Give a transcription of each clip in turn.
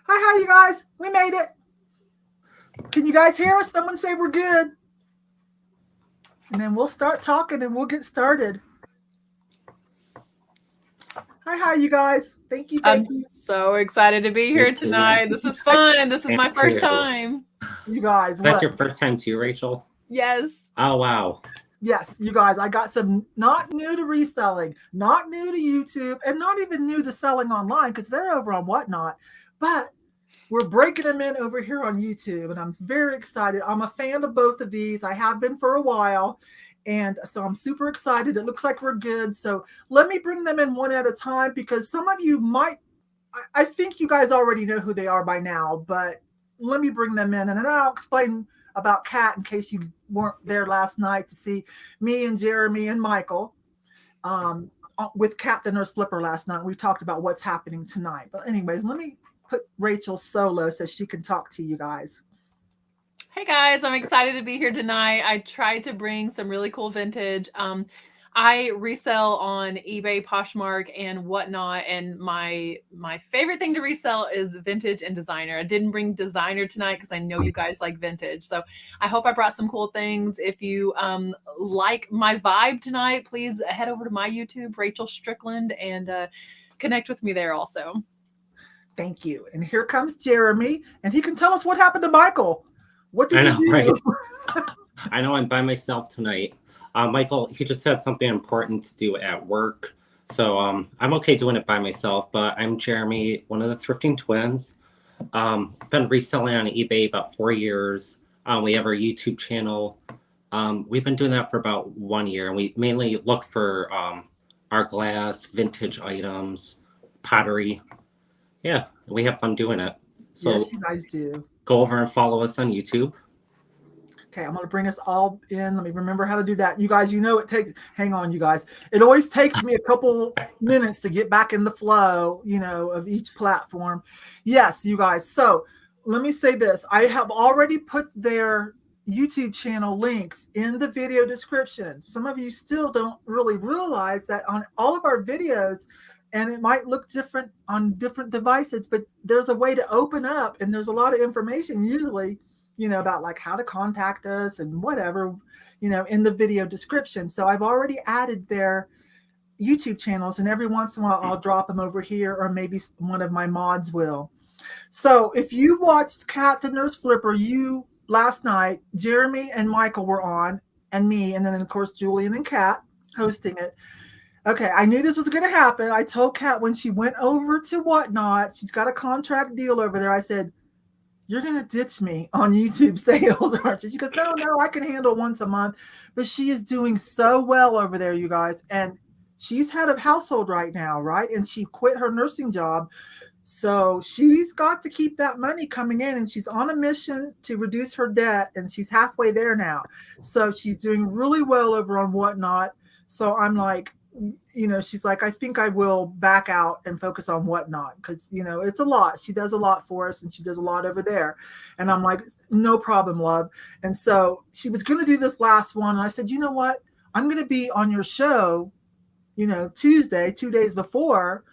Hi, you guys. We made it. Can you guys hear us? Someone say we're good. And then we'll start talking and we'll get started. Hi, you guys. Thank you. I'm Thank you. so excited to be here tonight. This is fun. This is my first time. You guys, That's your first time too, Rachel? Yes. Oh, wow. Yes, you guys, I got some not new to reselling, not new to YouTube, and not even new to selling online because they're over on Whatnot. But we're breaking them in over here on YouTube, and I'm very excited. I'm a fan of both of these. I have been for a while, and so I'm super excited. It looks like we're good. So let me bring them in one at a time because some of you might, I think you guys already know who they are by now, but let me bring them in, and then I'll explain about Kat in case you weren't there last night to see me and Jeremy and Michael with Kat the Nurse Flipper last night. We talked about what's happening tonight. But anyways, let me put Rachel solo so she can talk to you guys. Hey guys, I'm excited to be here tonight. I tried to bring some really cool vintage. I resell on eBay, Poshmark, and Whatnot, and my favorite thing to resell is vintage and designer. I didn't bring designer tonight because I know you guys like vintage, so I hope I brought some cool things. If you like my vibe tonight, please head over to my YouTube, Rachel Strickland, and connect with me there also. Thank you. And here comes Jeremy, and he can tell us what happened to Michael. What did you do? Right? I know I'm by myself tonight. Michael, he just had something important to do at work. So I'm okay doing it by myself, but I'm Jeremy, one of the Thrifting twins. Been reselling on eBay about 4 years. We have our YouTube channel. We've been doing that for about 1 year, and we mainly look for our glass, vintage items, pottery. Yeah, we have fun doing it. So yes, you guys do. Go over and follow us on YouTube. Okay, I'm going to bring us all in. Let me remember how to do that. You guys, you know it takes, hang on, you guys. It always takes me a couple minutes to get back in the flow, of each platform. Yes, you guys. So let me say this. I have already put their YouTube channel links in the video description. Some of you still don't really realize that on all of our videos, and it might look different on different devices, but there's a way to open up, and there's a lot of information usually about like how to contact us and whatever, in the video description. So I've already added their YouTube channels, and every once in a while I'll drop them over here, or maybe one of my mods will. So if you watched Kat the Nurse Flipper, last night, Jeremy and Michael were on, and me, and then of course Julian and Kat hosting it. Okay, I knew this was going to happen. I told Kat when she went over to Whatnot, she's got a contract deal over there. I said, "You're going to ditch me on YouTube sales, aren't you?" She goes, no, I can handle once a month. But she is doing so well over there, you guys. And she's head of household right now, right? And she quit her nursing job. So she's got to keep that money coming in, and she's on a mission to reduce her debt, and she's halfway there now. So she's doing really well over on Whatnot. So I'm like, she's like, I think I will back out and focus on Whatnot because, it's a lot. She does a lot for us, and she does a lot over there. And I'm like, no problem, love. And so she was going to do this last one. And I said, you know what? I'm going to be on your show, Tuesday, 2 days before.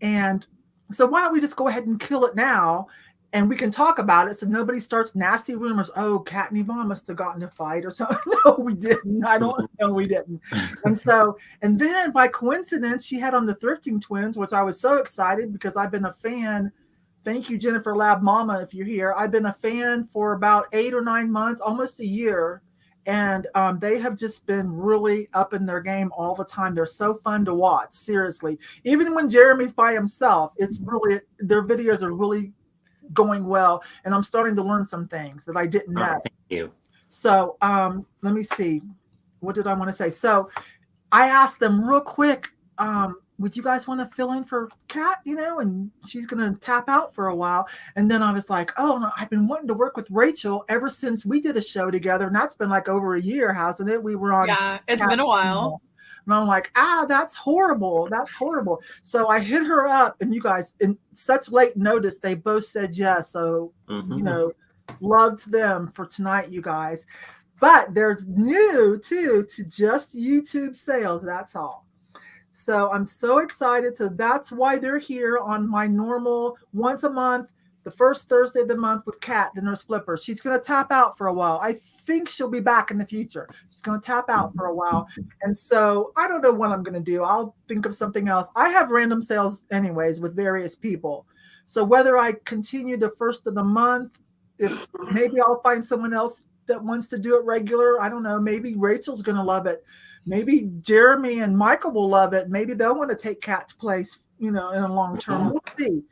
And so why don't we just go ahead and kill it now? And we can talk about it so nobody starts nasty rumors. Oh, Kat and Yvonne must have gotten in a fight or something. No, we didn't. I don't know. We didn't. And then by coincidence, she had on the Thrifting twins, which I was so excited because I've been a fan. Thank you, Jennifer Lab Mama, if you're here. I've been a fan for about 8 or 9 months, almost a year. And they have just been really up in their game all the time. They're so fun to watch, seriously. Even when Jeremy's by himself, their videos are really going well, and I'm starting to learn some things that I didn't know. Thank you. So let me see, what did I want to say? So I asked them real quick, would you guys want to fill in for Kat, and she's gonna tap out for a while. And then I was like, oh no, I've been wanting to work with Rachel ever since we did a show together, and that's been like over a year, hasn't it? We were on, yeah, it's been a while. And I'm like, that's horrible. That's horrible. So I hit her up, and you guys, in such late notice, they both said yes. So, love to them for tonight, you guys. But there's new too to just YouTube sales. That's all. So I'm so excited. So that's why they're here on my normal once a month, the first Thursday of the month with Kat, the nurse flipper. She's going to tap out for a while. I think she'll be back in the future. She's going to tap out for a while. And so I don't know what I'm going to do. I'll think of something else. I have random sales anyways with various people. So whether I continue the first of the month, if maybe I'll find someone else that wants to do it regular. I don't know. Maybe Rachel's going to love it. Maybe Jeremy and Michael will love it. Maybe they'll want to take Kat's place, in a long term. We'll see.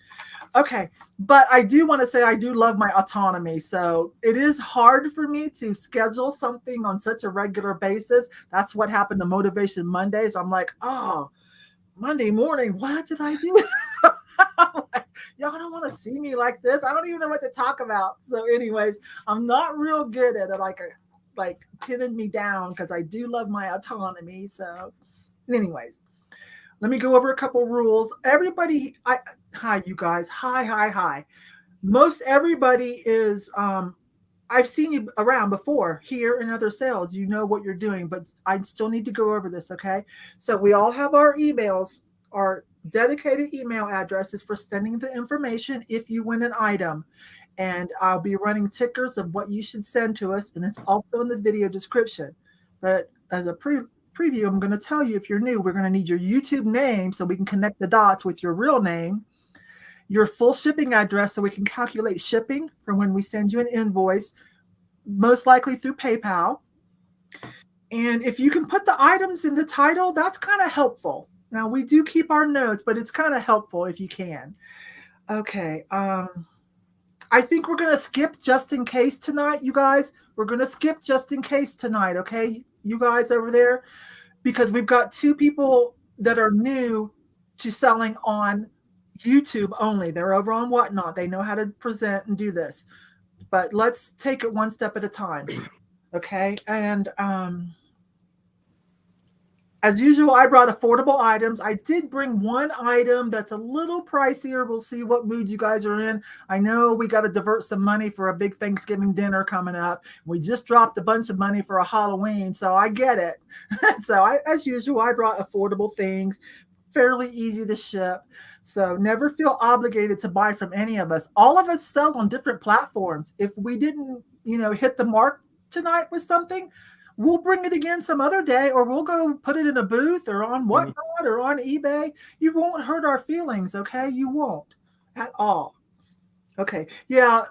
Okay. But I do want to say I do love my autonomy. So it is hard for me to schedule something on such a regular basis. That's what happened to Motivation Mondays. I'm like, oh, Monday morning, what did I do? Y'all don't want to see me like this. I don't even know what to talk about. So anyways, I'm not real good at it, like pinning me down, because I do love my autonomy. So anyways, let me go over a couple rules. Everybody, hi you guys. Hi. Most everybody is I've seen you around before here in other sales. You know what you're doing, but I still need to go over this, okay? So we all have our emails, our dedicated email addresses for sending the information if you win an item. And I'll be running tickers of what you should send to us, and it's also in the video description. But as a preview, I'm going to tell you, if you're new, we're going to need your YouTube name so we can connect the dots with your real name, your full shipping address so we can calculate shipping from when we send you an invoice, most likely through PayPal. And if you can put the items in the title, that's kind of helpful. Now, we do keep our notes, but it's kind of helpful if you can. Okay. I think we're going to skip just in case tonight, you guys. We're going to skip just in case tonight, okay? You guys over there, because we've got two people that are new to selling on YouTube only. They're over on Whatnot. They know how to present and do this. But let's take it one step at a time, okay? And as usual, I brought affordable items. I did bring one item that's a little pricier. We'll see what mood you guys are in. I know we got to divert some money for a big Thanksgiving dinner coming up. We just dropped a bunch of money for a Halloween, so I get it. So as usual, I brought affordable things, fairly easy to ship. So never feel obligated to buy from any of us. All of us sell on different platforms. If we didn't, hit the mark tonight with something, we'll bring it again some other day, or we'll go put it in a booth or on Whatnot or on eBay. You won't hurt our feelings, okay? You won't at all. Okay. Yeah.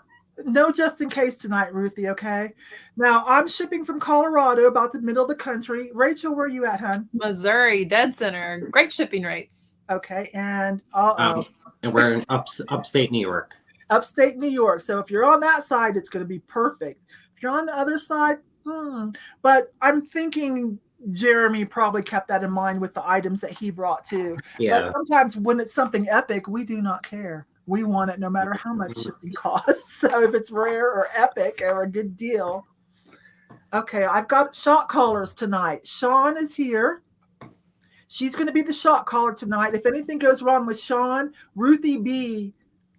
No just in case tonight, Ruthie, okay? Now, I'm shipping from Colorado, about the middle of the country. Rachel, where are you at, hon? Missouri, dead center. Great shipping rates. Okay. And and we're in upstate New York. Upstate New York. So if you're on that side, it's going to be perfect. If you're on the other side, but I'm thinking Jeremy probably kept that in mind with the items that he brought too. Yeah. But sometimes when it's something epic, we do not care. We want it no matter how much shipping costs. So if it's rare or epic or a good deal. Okay, I've got shot callers tonight. Sean is here. She's going to be the shot caller tonight. If anything goes wrong with Sean, Ruthie B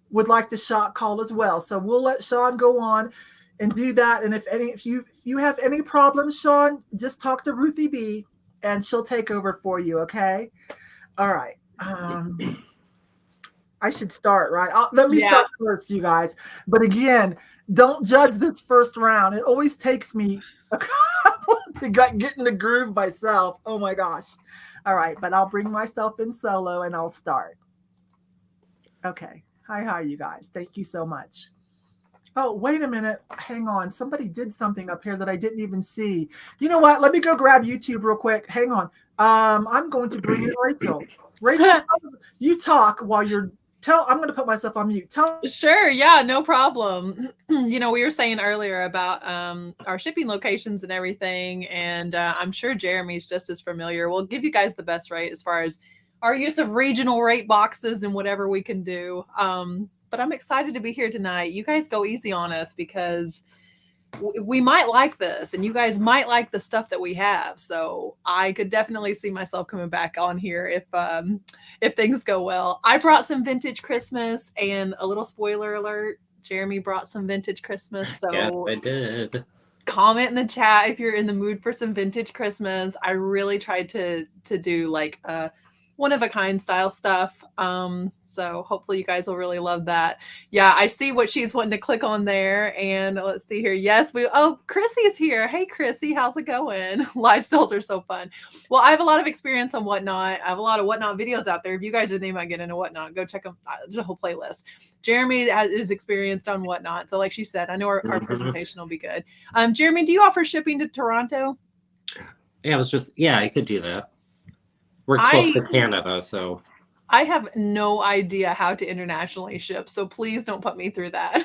would like to shot call as well. So we'll let Sean go on and do that. And if you have any problems, Sean, just talk to Ruthie B and she'll take over for you. Okay. All right. I should start, right? Let me start first, you guys. But again, don't judge this first round. It always takes me a couple to get in the groove myself. Oh my gosh. All right. But I'll bring myself in solo and I'll start. Okay. Hi, you guys. Thank you so much. Oh, wait a minute. Hang on. Somebody did something up here that I didn't even see. You know what? Let me go grab YouTube real quick. Hang on. I'm going to bring in Rachel. Rachel, you talk while you're I'm going to put myself on mute. Sure. Yeah, no problem. We were saying earlier about our shipping locations and everything. And I'm sure Jeremy's just as familiar. We'll give you guys the best rate as far as our use of regional rate boxes and whatever we can do. But I'm excited to be here tonight. You guys go easy on us because we might like this and you guys might like the stuff that we have. So I could definitely see myself coming back on here if things go well. I brought some vintage Christmas, and a little spoiler alert, Jeremy brought some vintage Christmas. So yes, I did. Comment in the chat if you're in the mood for some vintage Christmas. I really tried to do like a one-of-a-kind style stuff. So hopefully you guys will really love that. Yeah, I see what she's wanting to click on there. And let's see here. Yes, Chrissy's here. Hey, Chrissy, how's it going? Live sales are so fun. Well, I have a lot of experience on Whatnot. I have a lot of Whatnot videos out there. If you guys are thinking about getting into Whatnot, go check them. There's a whole playlist. Jeremy is experienced on Whatnot. So like she said, I know our presentation will be good. Jeremy, do you offer shipping to Toronto? Yeah, I could do that. We're close to Canada, so. I have no idea how to internationally ship, so please don't put me through that.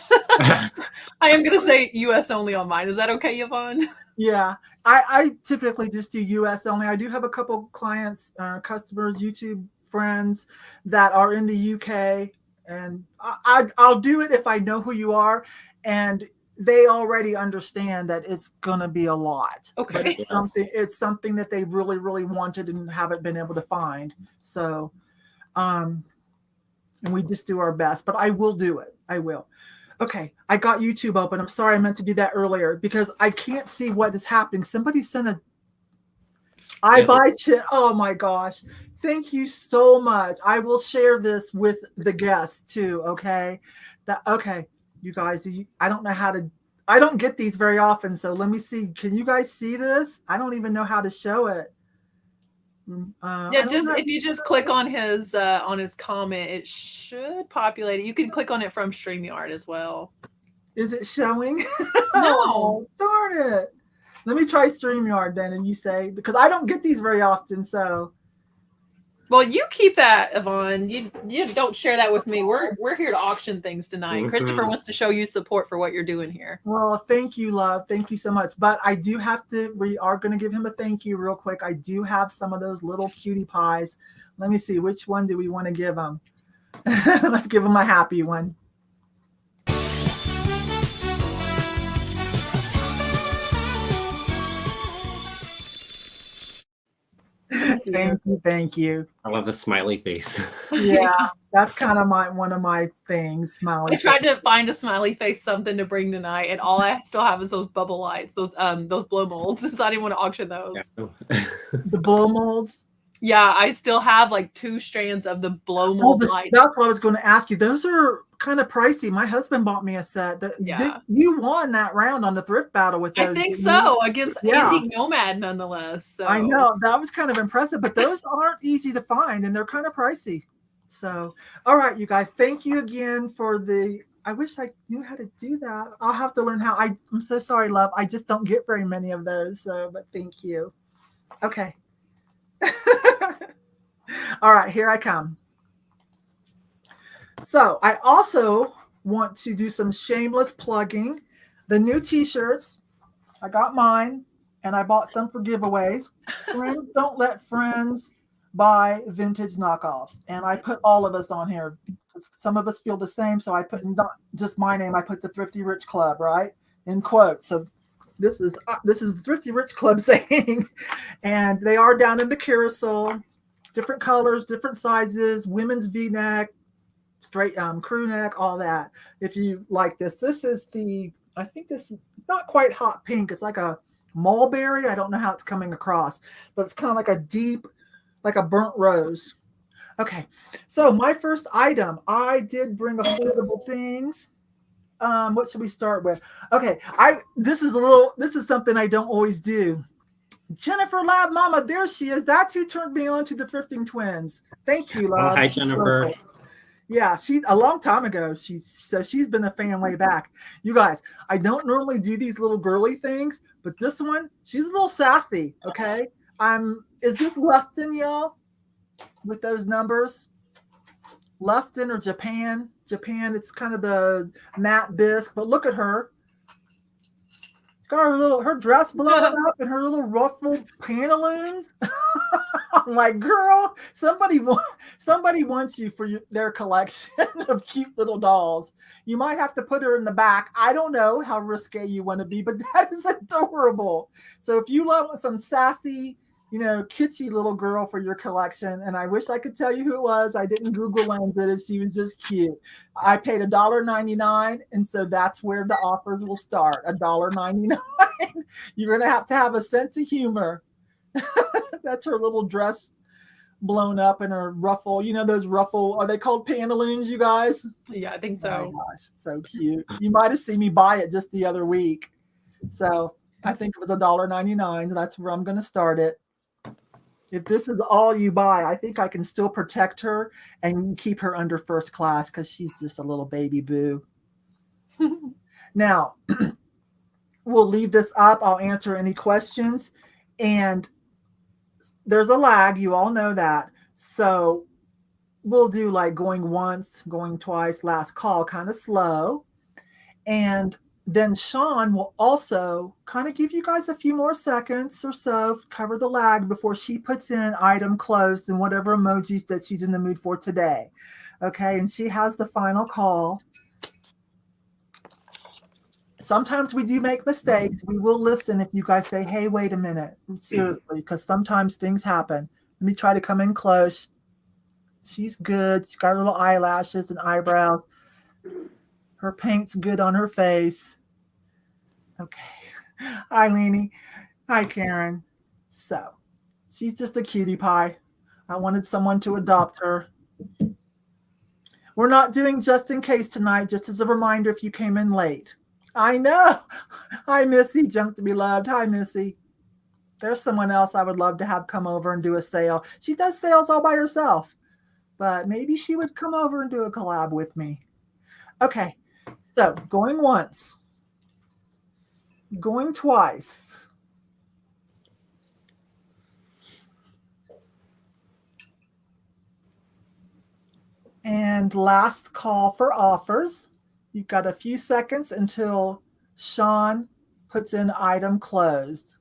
I am going to say US only on mine. Is that okay, Yvonne? Yeah, I typically just do US only. I do have a couple clients, customers, YouTube friends that are in the UK, and I'll do it if I know who you are, and they already understand that it's going to be a lot. Okay. It's something that they really, really wanted and haven't been able to find. So, and we just do our best, but I will do it. I will. Okay. I got YouTube open. I'm sorry. I meant to do that earlier because I can't see what is happening. Somebody sent I buy chit. Oh my gosh. Thank you so much. I will share this with the guests too. Okay. Okay. You guys, I don't get these very often. So let me see. Can you guys see this? I don't even know how to show it. If you just click on his comment, it should populate it. You can click on it from StreamYard as well. Is it showing? No. Darn it. Let me try StreamYard then, and you say, because I don't get these very often, so. Well, you keep that, Yvonne. You don't share that with me. We're here to auction things tonight. Mm-hmm. Christopher wants to show you support for what you're doing here. Well, thank you, love. Thank you so much. But I do have to, we are going to give him a thank you real quick. I do have some of those little cutie pies. Let me see. Which one do we want to give him? Let's give him a happy one. Thank you. I love the smiley face. Yeah, that's kind of one of my things. Smiley. I tried to find a smiley face something to bring tonight, and all I still have is those bubble lights, those blow molds. So I didn't want to auction those. Yeah. The blow molds. Yeah, I still have like 2 strands of the blow mold lights. That's what I was going to ask you. Those are kind of pricey. My husband bought me a set. You won that round on the thrift battle with those. I think so, against Antique Nomad nonetheless. So. I know. That was kind of impressive, but those aren't easy to find, and they're kind of pricey. So, all right, you guys, thank you again for I wish I knew how to do that. I'll have to learn how. I'm so sorry, love. I just don't get very many of those, but thank you. Okay. All right, here I come. So I also want to do some shameless plugging. The new t-shirts, I got mine, and I bought some for giveaways. Friends don't let friends buy vintage knockoffs. And I put all of us on here. Some of us feel the same, so I put not just my name, I put the Thrifty Rich Club, right? In quotes. So this is the Thrifty Rich Club saying, and they are down in the carousel, different colors, different sizes, women's V-neck, straight crew neck, all that. If you like this is I think this is not quite hot pink. It's like a mulberry. I don't know how it's coming across, but it's kind of like a deep, like a burnt rose. Okay, so my first item, I did bring affordable things. What should we start with? Okay, this is something I don't always do. Jennifer Lab Mama, there she is. That's who turned me on to the Thrifting Twins. Thank you, love. Oh, hi, Jennifer. Yeah, a long time ago. She's been a fan way back. You guys, I don't normally do these little girly things, but this one, she's a little sassy. Okay, is this Lufton, y'all? With those numbers, Lufton or Japan? Japan. It's kind of the matte bisque, but look at her. She's got her dress blown up and her little ruffled pantaloons. I'm like, girl, somebody wants you for their collection of cute little dolls. You might have to put her in the back. I don't know how risque you want to be, but that is adorable. So if you love some sassy, kitschy little girl for your collection, and I wish I could tell you who it was. I didn't Google lens it. She was just cute. I paid $1.99, and so that's where the offers will start. $1.99. You're gonna have to have a sense of humor. That's her little dress blown up in her ruffle. You know those ruffle, are they called pantaloons, you guys? Yeah, I think Oh so. my gosh, so cute. You might have seen me buy it just the other week. So I think it was $1.99. That's where I'm going to start it. If this is all you buy, I think I can still protect her and keep her under first class because she's just a little baby boo. Now, we'll leave this up. I'll answer any questions. And there's a lag. You all know that. So we'll do like going once, going twice, last call, kind of slow. And then Sean will also kind of give you guys a few more seconds or so, cover the lag before she puts in item closed and whatever emojis that she's in the mood for today. Okay, and she has the final call. Sometimes we do make mistakes. We will listen if you guys say, hey, wait a minute, seriously, because sometimes things happen. Let me try to come in close. She's good. She's got little eyelashes and eyebrows. Her paint's good on her face. Okay. Hi, Leanie. Hi, Karen. So she's just a cutie pie. I wanted someone to adopt her. We're not doing just in case tonight, just as a reminder if you came in late. I know. Hi, Missy. Junk to be loved. Hi, Missy. There's someone else I would love to have come over and do a sale. She does sales all by herself, but maybe she would come over and do a collab with me. Okay. So going once, going twice. And last call for offers. You've got a few seconds until Sean puts in item closed.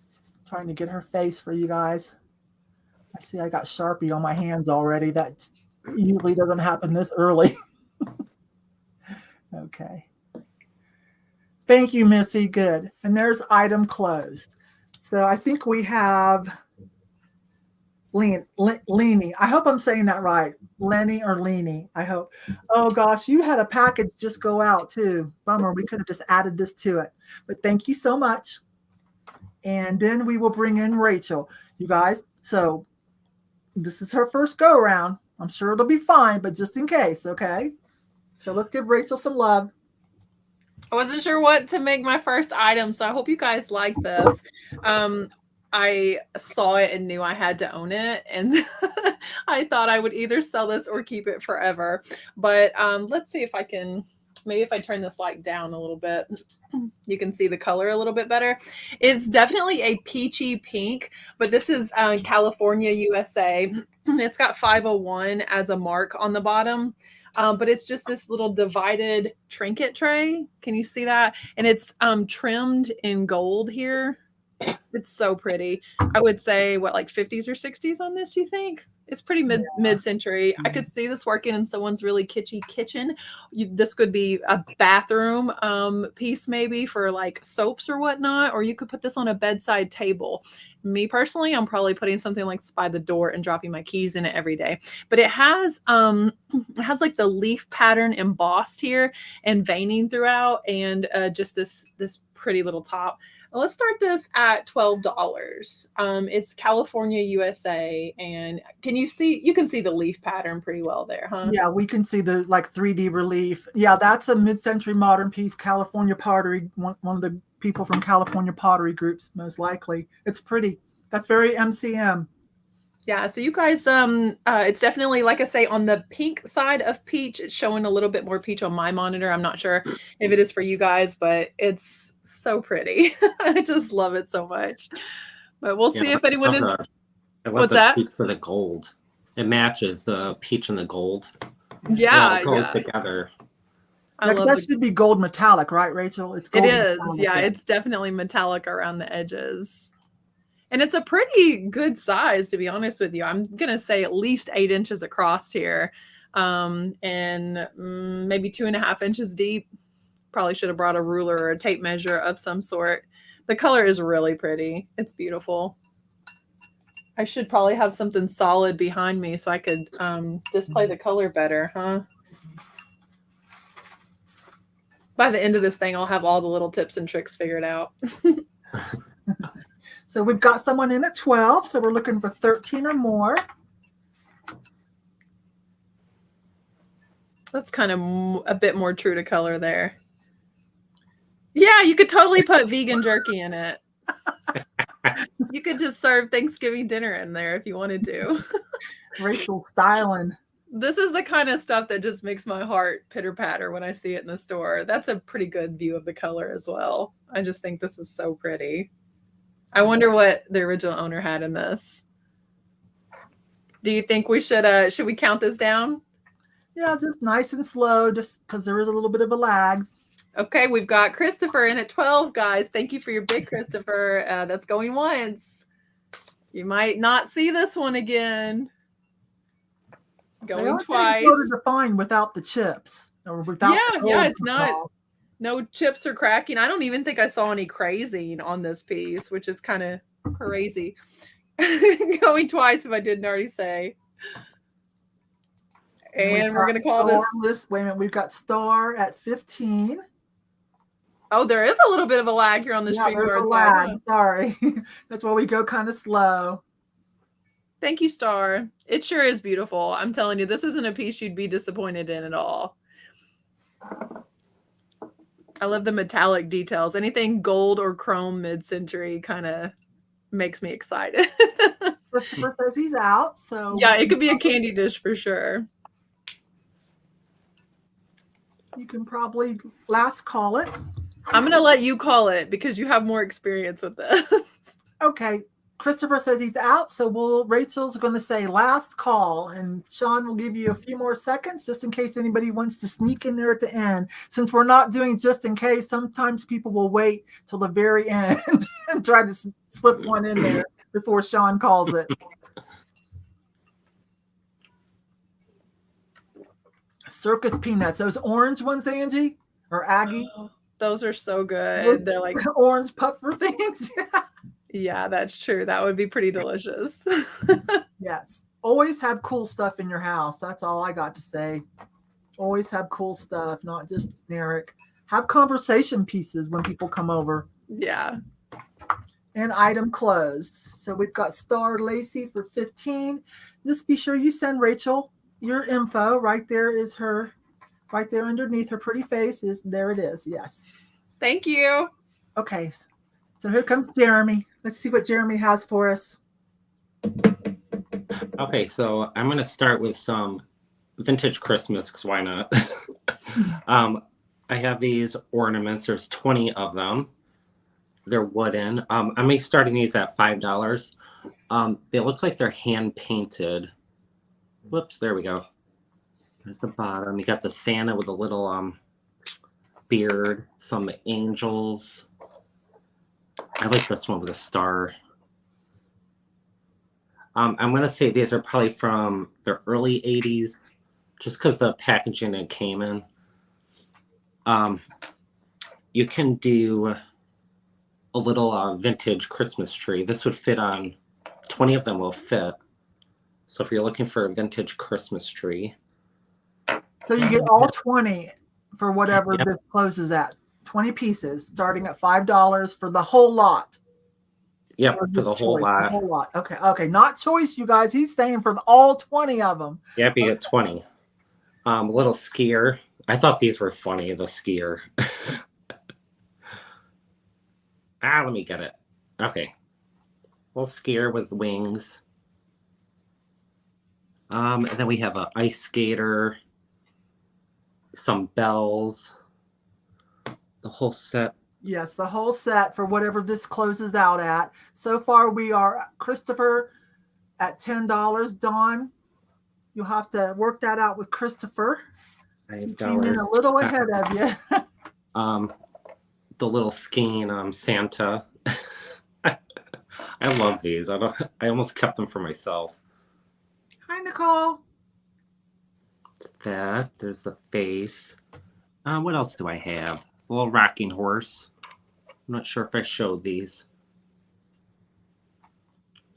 Just trying to get her face for you guys. I see I got Sharpie on my hands already. That usually doesn't happen this early. Okay. Thank you, Missy. Good. And there's item closed. So I think we have Leanie. I hope I'm saying that right. Lenny or Leanie, I hope. Oh, gosh, you had a package just go out, too. Bummer. We could have just added this to it. But thank you so much. And then we will bring in Rachel. You guys, so this is her first go around. I'm sure it'll be fine, but just in case, okay? So let's give Rachel some love. I wasn't sure what to make my first item, so I hope you guys like this. I saw it and knew I had to own it, and I thought I would either sell this or keep it forever. But let's see if I can, maybe if I turn this light down a little bit, you can see the color a little bit better. It's definitely a peachy pink, but this is California, USA. It's got 501 as a mark on the bottom. But it's just this little divided trinket tray. Can you see that? And it's trimmed in gold here. It's so pretty. I would say what, like 50s or 60s on this, you think? It's pretty mid-century. I could see this working in someone's really kitschy kitchen. This could be a bathroom piece maybe for like soaps or whatnot, or you could put this on a bedside table. Me personally, I'm probably putting something like by the door and dropping my keys in it every day. But it has like the leaf pattern embossed here and veining throughout, and just this pretty little top. Let's start this at $12. It's California, USA, and you can see the leaf pattern pretty well there, huh? Yeah, we can see the like 3D relief. Yeah, that's a mid-century modern piece, California pottery, one of the people from California pottery groups, most likely. It's pretty. That's very MCM. Yeah, so you guys, it's definitely, like I say, on the pink side of peach. It's showing a little bit more peach on my monitor. I'm not sure if it is for you guys, but it's so pretty. I just love it so much. But we'll see if anyone in. What's that? Peach for the gold. It matches the peach and the gold. Yeah, it goes together. That should be gold metallic, right, Rachel? It's gold. It is. Yeah, it's definitely metallic around the edges. And it's a pretty good size, to be honest with you. I'm going to say at least 8 inches across here, and maybe 2.5 inches deep. Probably should have brought a ruler or a tape measure of some sort. The color is really pretty. It's beautiful. I should probably have something solid behind me so I could display the color better, huh? By the end of this thing, I'll have all the little tips and tricks figured out. So we've got someone in at 12. So we're looking for 13 or more. That's kind of a bit more true to color there. Yeah, you could totally put vegan jerky in it. You could just serve Thanksgiving dinner in there if you wanted to. Rachel styling. This is the kind of stuff that just makes my heart pitter patter when I see it in the store. That's a pretty good view of the color as well. I just think this is so pretty. I wonder what the original owner had in this. Do you think we should we count this down? Yeah, just nice and slow, just because there is a little bit of a lag. Okay, we've got Christopher in at 12, guys. Thank you for your bid, Christopher. That's going once. You might not see this one again. Going twice. Harder to find without the chips. Or without yeah, it's not. No chips or cracking. I don't even think I saw any crazing on this piece, which is kind of crazy. Going twice, if I didn't already say. And we're going to call this. Wait a minute. We've got Star at 15. Oh, there is a little bit of a lag here on the StreamYard side. Sorry. That's why we go kind of slow. Thank you, Star. It sure is beautiful. I'm telling you, this isn't a piece you'd be disappointed in at all. I love the metallic details. Anything gold or chrome mid-century kind of makes me excited. Christopher says he's out. So yeah, it could be a candy dish for sure. You can probably last call it. I'm going to let you call it because you have more experience with this. Okay. Christopher says he's out, so Rachel's going to say last call, and Sean will give you a few more seconds just in case anybody wants to sneak in there at the end. Since we're not doing just in case, sometimes people will wait till the very end and try to slip one in there before Sean calls it. Circus peanuts, those orange ones, Angie or Aggie? Oh, those are so good. They're like orange puffer things. Yeah, that's true. That would be pretty delicious. Yes. Always have cool stuff in your house. That's all I got to say. Always have cool stuff, not just generic. Have conversation pieces when people come over. Yeah. And item closed. So we've got Star Lacey for 15. Just be sure you send Rachel your info. Right there is her, right there underneath her pretty face is, there it is. Yes. Thank you. Okay. So here comes Jeremy. Let's see what Jeremy has for us. Okay, so I'm going to start with some vintage Christmas, because why not? I have these ornaments. There's 20 of them. They're wooden. I'm starting these at $5. They look like they're hand painted. Whoops, there we go. There's the bottom. You got the Santa with a little beard, some angels. I like this one with a star. I'm going to say these are probably from the early 80s, just because the packaging it came in. You can do a little vintage Christmas tree. This would fit on, 20 of them will fit. So if you're looking for a vintage Christmas tree. So you get all 20 for whatever Yep. this closes at. 20 pieces starting at $5 for the whole lot. Yep, Or for just the whole choice, lot. The whole lot. Okay. Not choice, you guys. He's saying for all 20 of them. Yep, you get 20. Little skier. I thought these were funny, the skier. Let me get it. Okay. Little skier with wings. And then we have an ice skater, some bells, the whole set. Yes, the whole set for whatever this closes out at. So far, we are Christopher at $10. Dawn, you'll have to work that out with Christopher. He came in a little ahead of you. The little skiing Santa. I love these. I almost kept them for myself. Hi, Nicole. That. There's the face. What else do I have? A little rocking horse. I'm not sure if I showed these.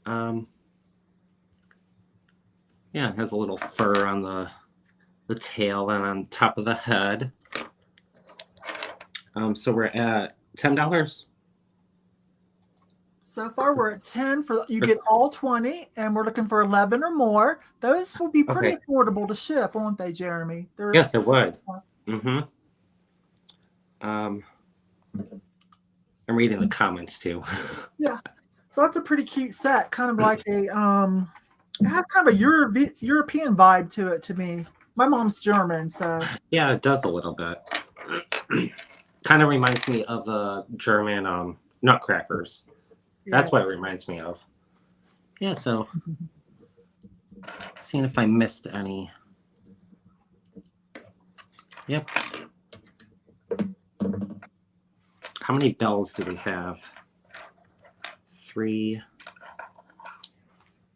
Yeah, it has a little fur on the tail and on top of the head. So we're at $10. So far, we're at 10 for you get all 20, and we're looking for 11 or more. Those will be pretty affordable to ship, won't they, Jeremy? Yes, it would. Mm-hmm. I'm reading the comments too. Yeah. So that's a pretty cute set, kind of like a it has kind of a European vibe to it to me. My mom's German, so yeah, it does a little bit. Kind of reminds me of the German nutcrackers. yeah. That's what it reminds me of. Yeah, so seeing if I missed any. Yep. How many bells do we have? 3.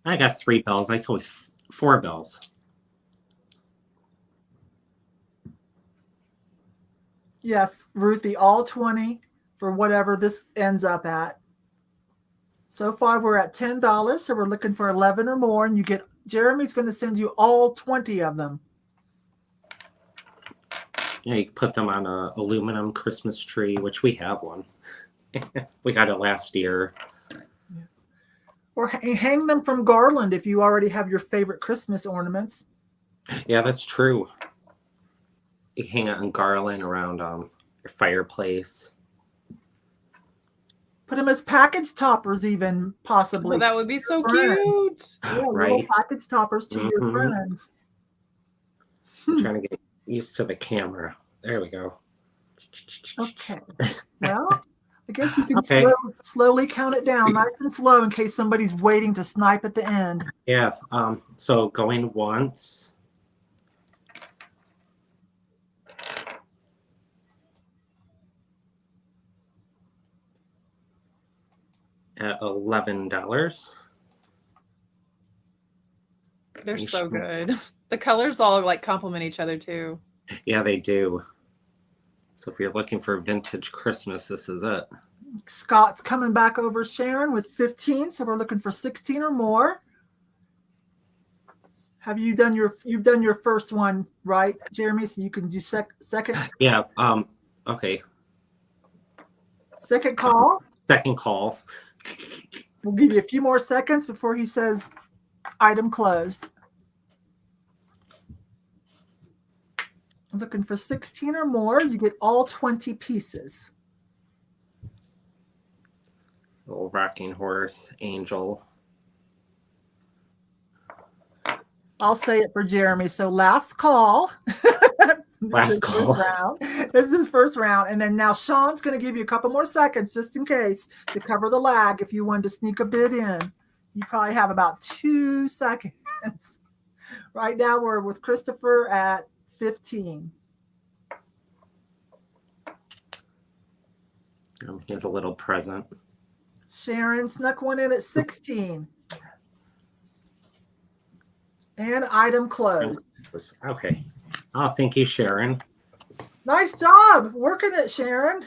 I got 3 bells. I could always 4 bells. Yes, Ruthie, all 20 for whatever this ends up at. So far, we're at $10, so we're looking for 11 or more, and Jeremy's going to send you all 20 of them. Yeah, you can put them on a aluminum Christmas tree, which we have one. We got it last year. Yeah. Or hang them from garland if you already have your favorite Christmas ornaments. Yeah, that's true. You can hang it on garland around your fireplace. Put them as package toppers, even possibly. Oh, that would be so cute. Yeah, right. Little package toppers to your friends. I'm trying to get used to the camera. There we go. Okay. Well, I guess you can slowly count it down, nice and slow, in case somebody's waiting to snipe at the end. Yeah. So going once. At $11. They're so good. The colors all like complement each other too. Yeah, they do. So if you're looking for vintage Christmas, this is it. Scott's coming back over Sharon with 15, so we're looking for 16 or more. Have you've done your first one, right, Jeremy? So you can do second. Yeah. Okay. Second call. Second call. We'll give you a few more seconds before he says item closed. Looking for 16 or more, you get all 20 pieces. Little rocking horse, angel. I'll say it for Jeremy. So last call. Last call. This is his first round. And then now Sean's going to give you a couple more seconds just in case to cover the lag if you wanted to sneak a bid in. You probably have about 2 seconds. Right now we're with Christopher at 15. Here's a little present. Sharon snuck one in at 16. And item closed. Okay. Oh, thank you, Sharon. Nice job working it, Sharon.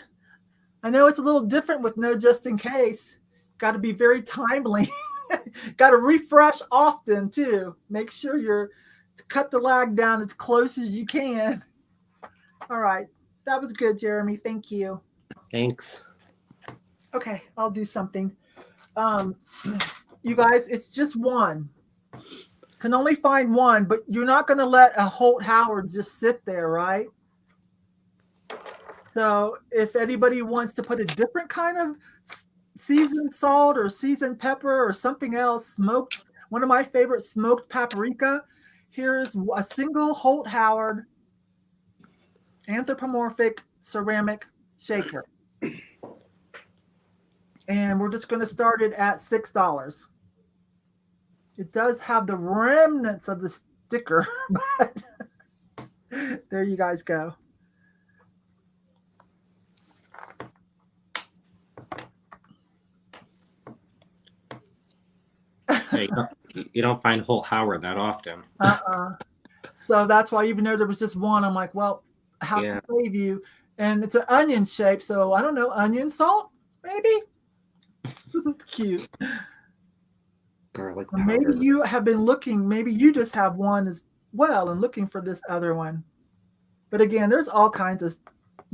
I know it's a little different with no just in case. Got to be very timely. Got to refresh often too. Make sure you're cut the lag down as close as you can. All right. That was good, Jeremy. Thank you. Thanks. Okay, I'll do something. You guys, it's just one. Can only find one, but you're not going to let a Holt Howard just sit there, right? So if anybody wants to put a different kind of seasoned salt or seasoned pepper or something else, smoked, one of my favorite smoked paprika, here's a single Holt Howard anthropomorphic ceramic shaker. And we're just going to start it at $6. It does have the remnants of the sticker, but there you guys go. Hey, you don't find Holt Howard that often. So that's why, even though there was just one, I'm like, well, I have to save you. And it's an onion shape, so I don't know, onion salt, maybe? Cute. Garlic powder. Maybe you have been looking, maybe you just have one as well and looking for this other one. But again, there's all kinds of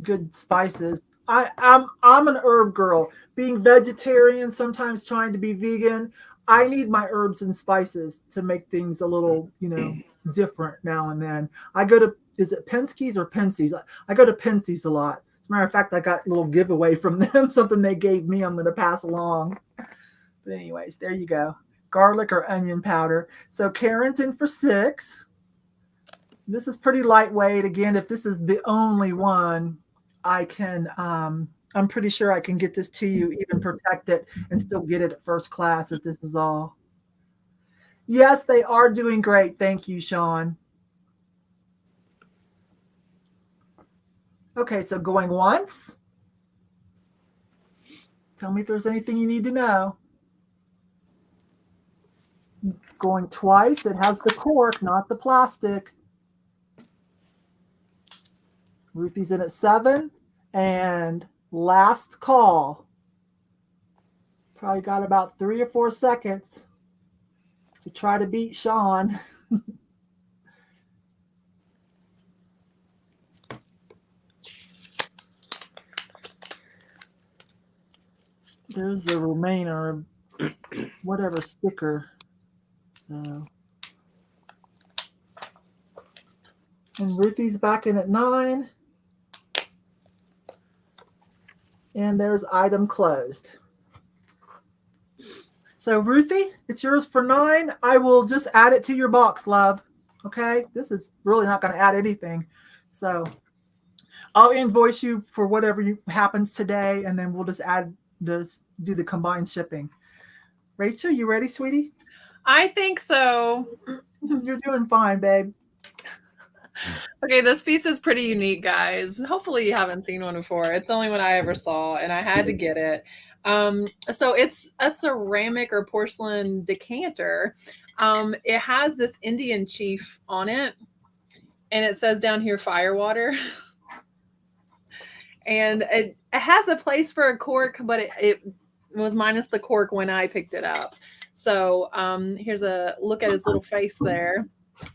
good spices. I'm an herb girl. Being vegetarian, sometimes trying to be vegan, I need my herbs and spices to make things a little, different now and then. I go to, is it Penske's or Penske's? I go to Penske's a lot. As a matter of fact, I got a little giveaway from them, something they gave me I'm going to pass along. But anyways, there you go. Garlic or onion powder. So Karen's in for 6. This is pretty lightweight. Again, if this is the only one, I can, I'm pretty sure I can get this to you, even protect it, and still get it at first class if this is all. Yes, they are doing great. Thank you, Sean. Okay, so going once. Tell me if there's anything you need to know. Going twice. It has the cork, not the plastic. Ruthie's in at 7. And last call. Probably got about 3 or 4 seconds to try to beat Sean. There's the remainder, whatever sticker. So. And Ruthie's back in at 9. And there's item closed. So Ruthie, it's yours for 9. I will just add it to your box, love. Okay, this is really not going to add anything. So I'll invoice you for whatever happens today, and then we'll just do the combined shipping. Rachel, you ready, sweetie? I think so. You're doing fine, babe. Okay, this piece is pretty unique, guys. Hopefully you haven't seen one before. It's the only one I ever saw, and I had to get it. So it's a ceramic or porcelain decanter. It has this Indian chief on it, and it says down here firewater. And it has a place for a cork, but it was minus the cork when I picked it up. So here's a look at his little face there.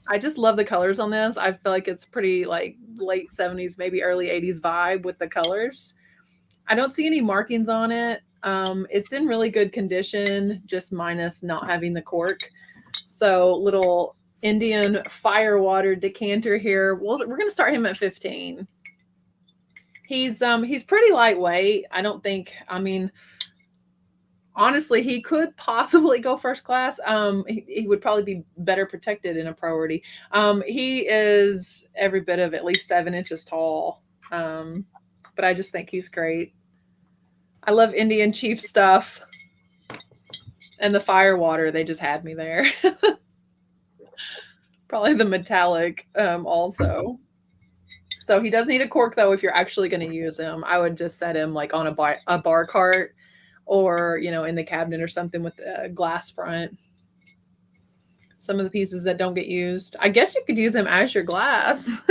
I just love the colors on this. I feel like it's pretty like late 70s, maybe early 80s vibe with the colors. I don't see any markings on it. It's in really good condition, just minus not having the cork. So little Indian firewater decanter here. We're going to start him at 15. He's pretty lightweight. I don't think, honestly, he could possibly go first class. He would probably be better protected in a priority. He is every bit of at least 7 inches tall. But I just think he's great. I love Indian chief stuff. And the firewater, they just had me there. Probably the metallic also. So he does need a cork, though, if you're actually going to use him. I would just set him like on a bar cart or, in the cabinet or something with a glass front. Some of the pieces that don't get used. I guess you could use him as your glass.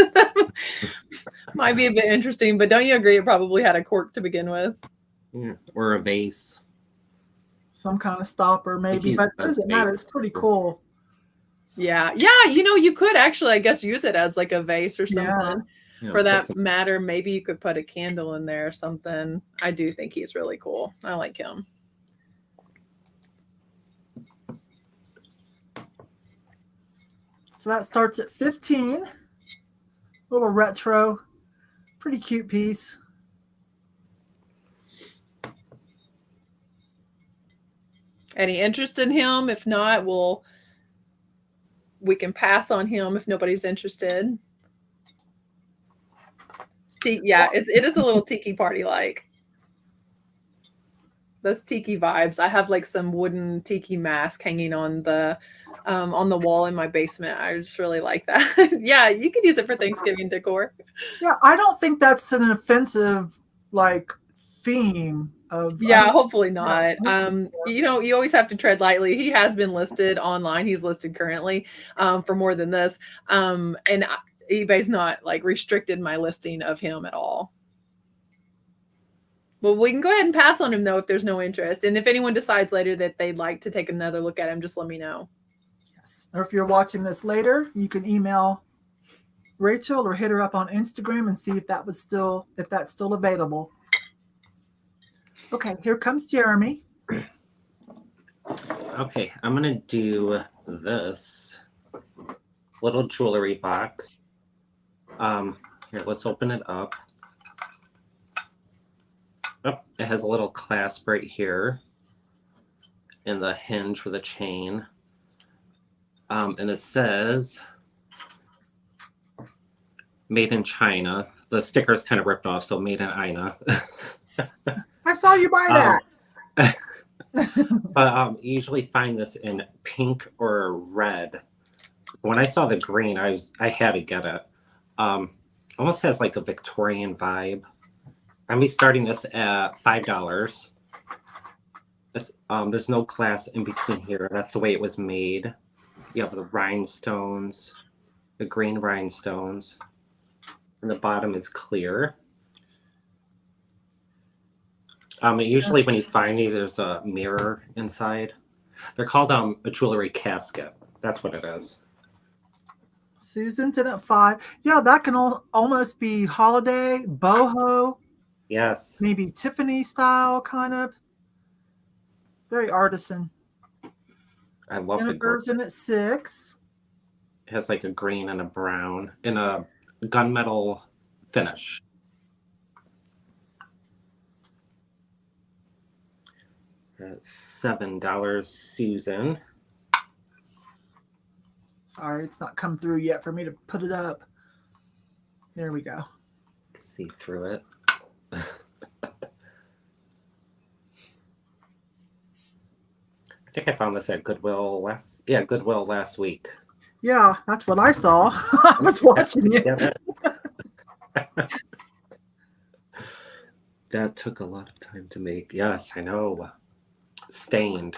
Might be a bit interesting, but don't you agree it probably had a cork to begin with? Yeah, or a vase. Some kind of stopper, maybe, but it doesn't matter. It's pretty cool. Yeah. Yeah, you could actually, I guess, use it as like a vase or something. Yeah. For that matter, maybe you could put a candle in there or something. I do think he's really cool. I like him. So that starts at 15. Little retro. Pretty cute piece. Any interest in him? If not, we can pass on him if nobody's interested. Yeah, it is a little tiki party like. Those tiki vibes. I have like some wooden tiki mask hanging on the wall in my basement. I just really like that. Yeah, you could use it for Thanksgiving decor. Yeah, I don't think that's an offensive like theme of. Yeah, hopefully not. You always have to tread lightly. He has been listed online. He's listed currently for more than this. And eBay's not like restricted my listing of him at all. Well, we can go ahead and pass on him though if there's no interest. And if anyone decides later that they'd like to take another look at him, just let me know. Yes. Or if you're watching this later, you can email Rachel or hit her up on Instagram and see if that's still available. Okay, here comes Jeremy. Okay, I'm gonna do this little jewelry box. Here, let's open it up. Oh, it has a little clasp right here and the hinge for the chain. And it says made in China. The sticker's kind of ripped off, so made in China. I saw you buy that. But you usually find this in pink or red. When I saw the green, I had to get it. Almost has like a Victorian vibe. I'm be starting this at $5. It's there's no glass in between here. That's the way it was made. You have the rhinestones, the green rhinestones, and the bottom is clear. Usually when you find these, there's a mirror inside. They're called a jewelry casket. That's what it is. Susan's in at 5. Yeah, that can almost be holiday, boho, Yes. maybe Tiffany style, kind of. Very artisan. I love the Jennifer's in at 6. It has like a green and a brown and a gunmetal finish. That's $7, Susan. Sorry, it's not come through yet for me to put it up. There we go. See through it. I think I found this at Goodwill last week. Yeah, that's what I saw. I was watching it. That took a lot of time to make. Yes, I know. Stained.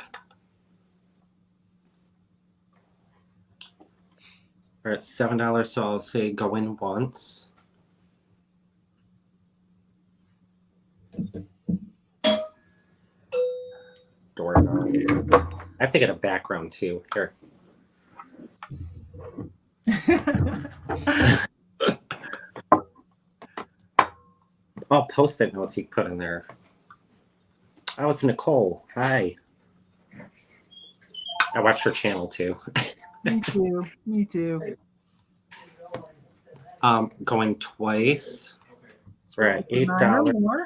All right, $7, so I'll say go in once. Doorbell. I have to get a background too. Here. Oh, post-it notes you put in there. Oh, it's Nicole. Hi. I watch her channel too. Me too. Me too. Going twice. We're at $8.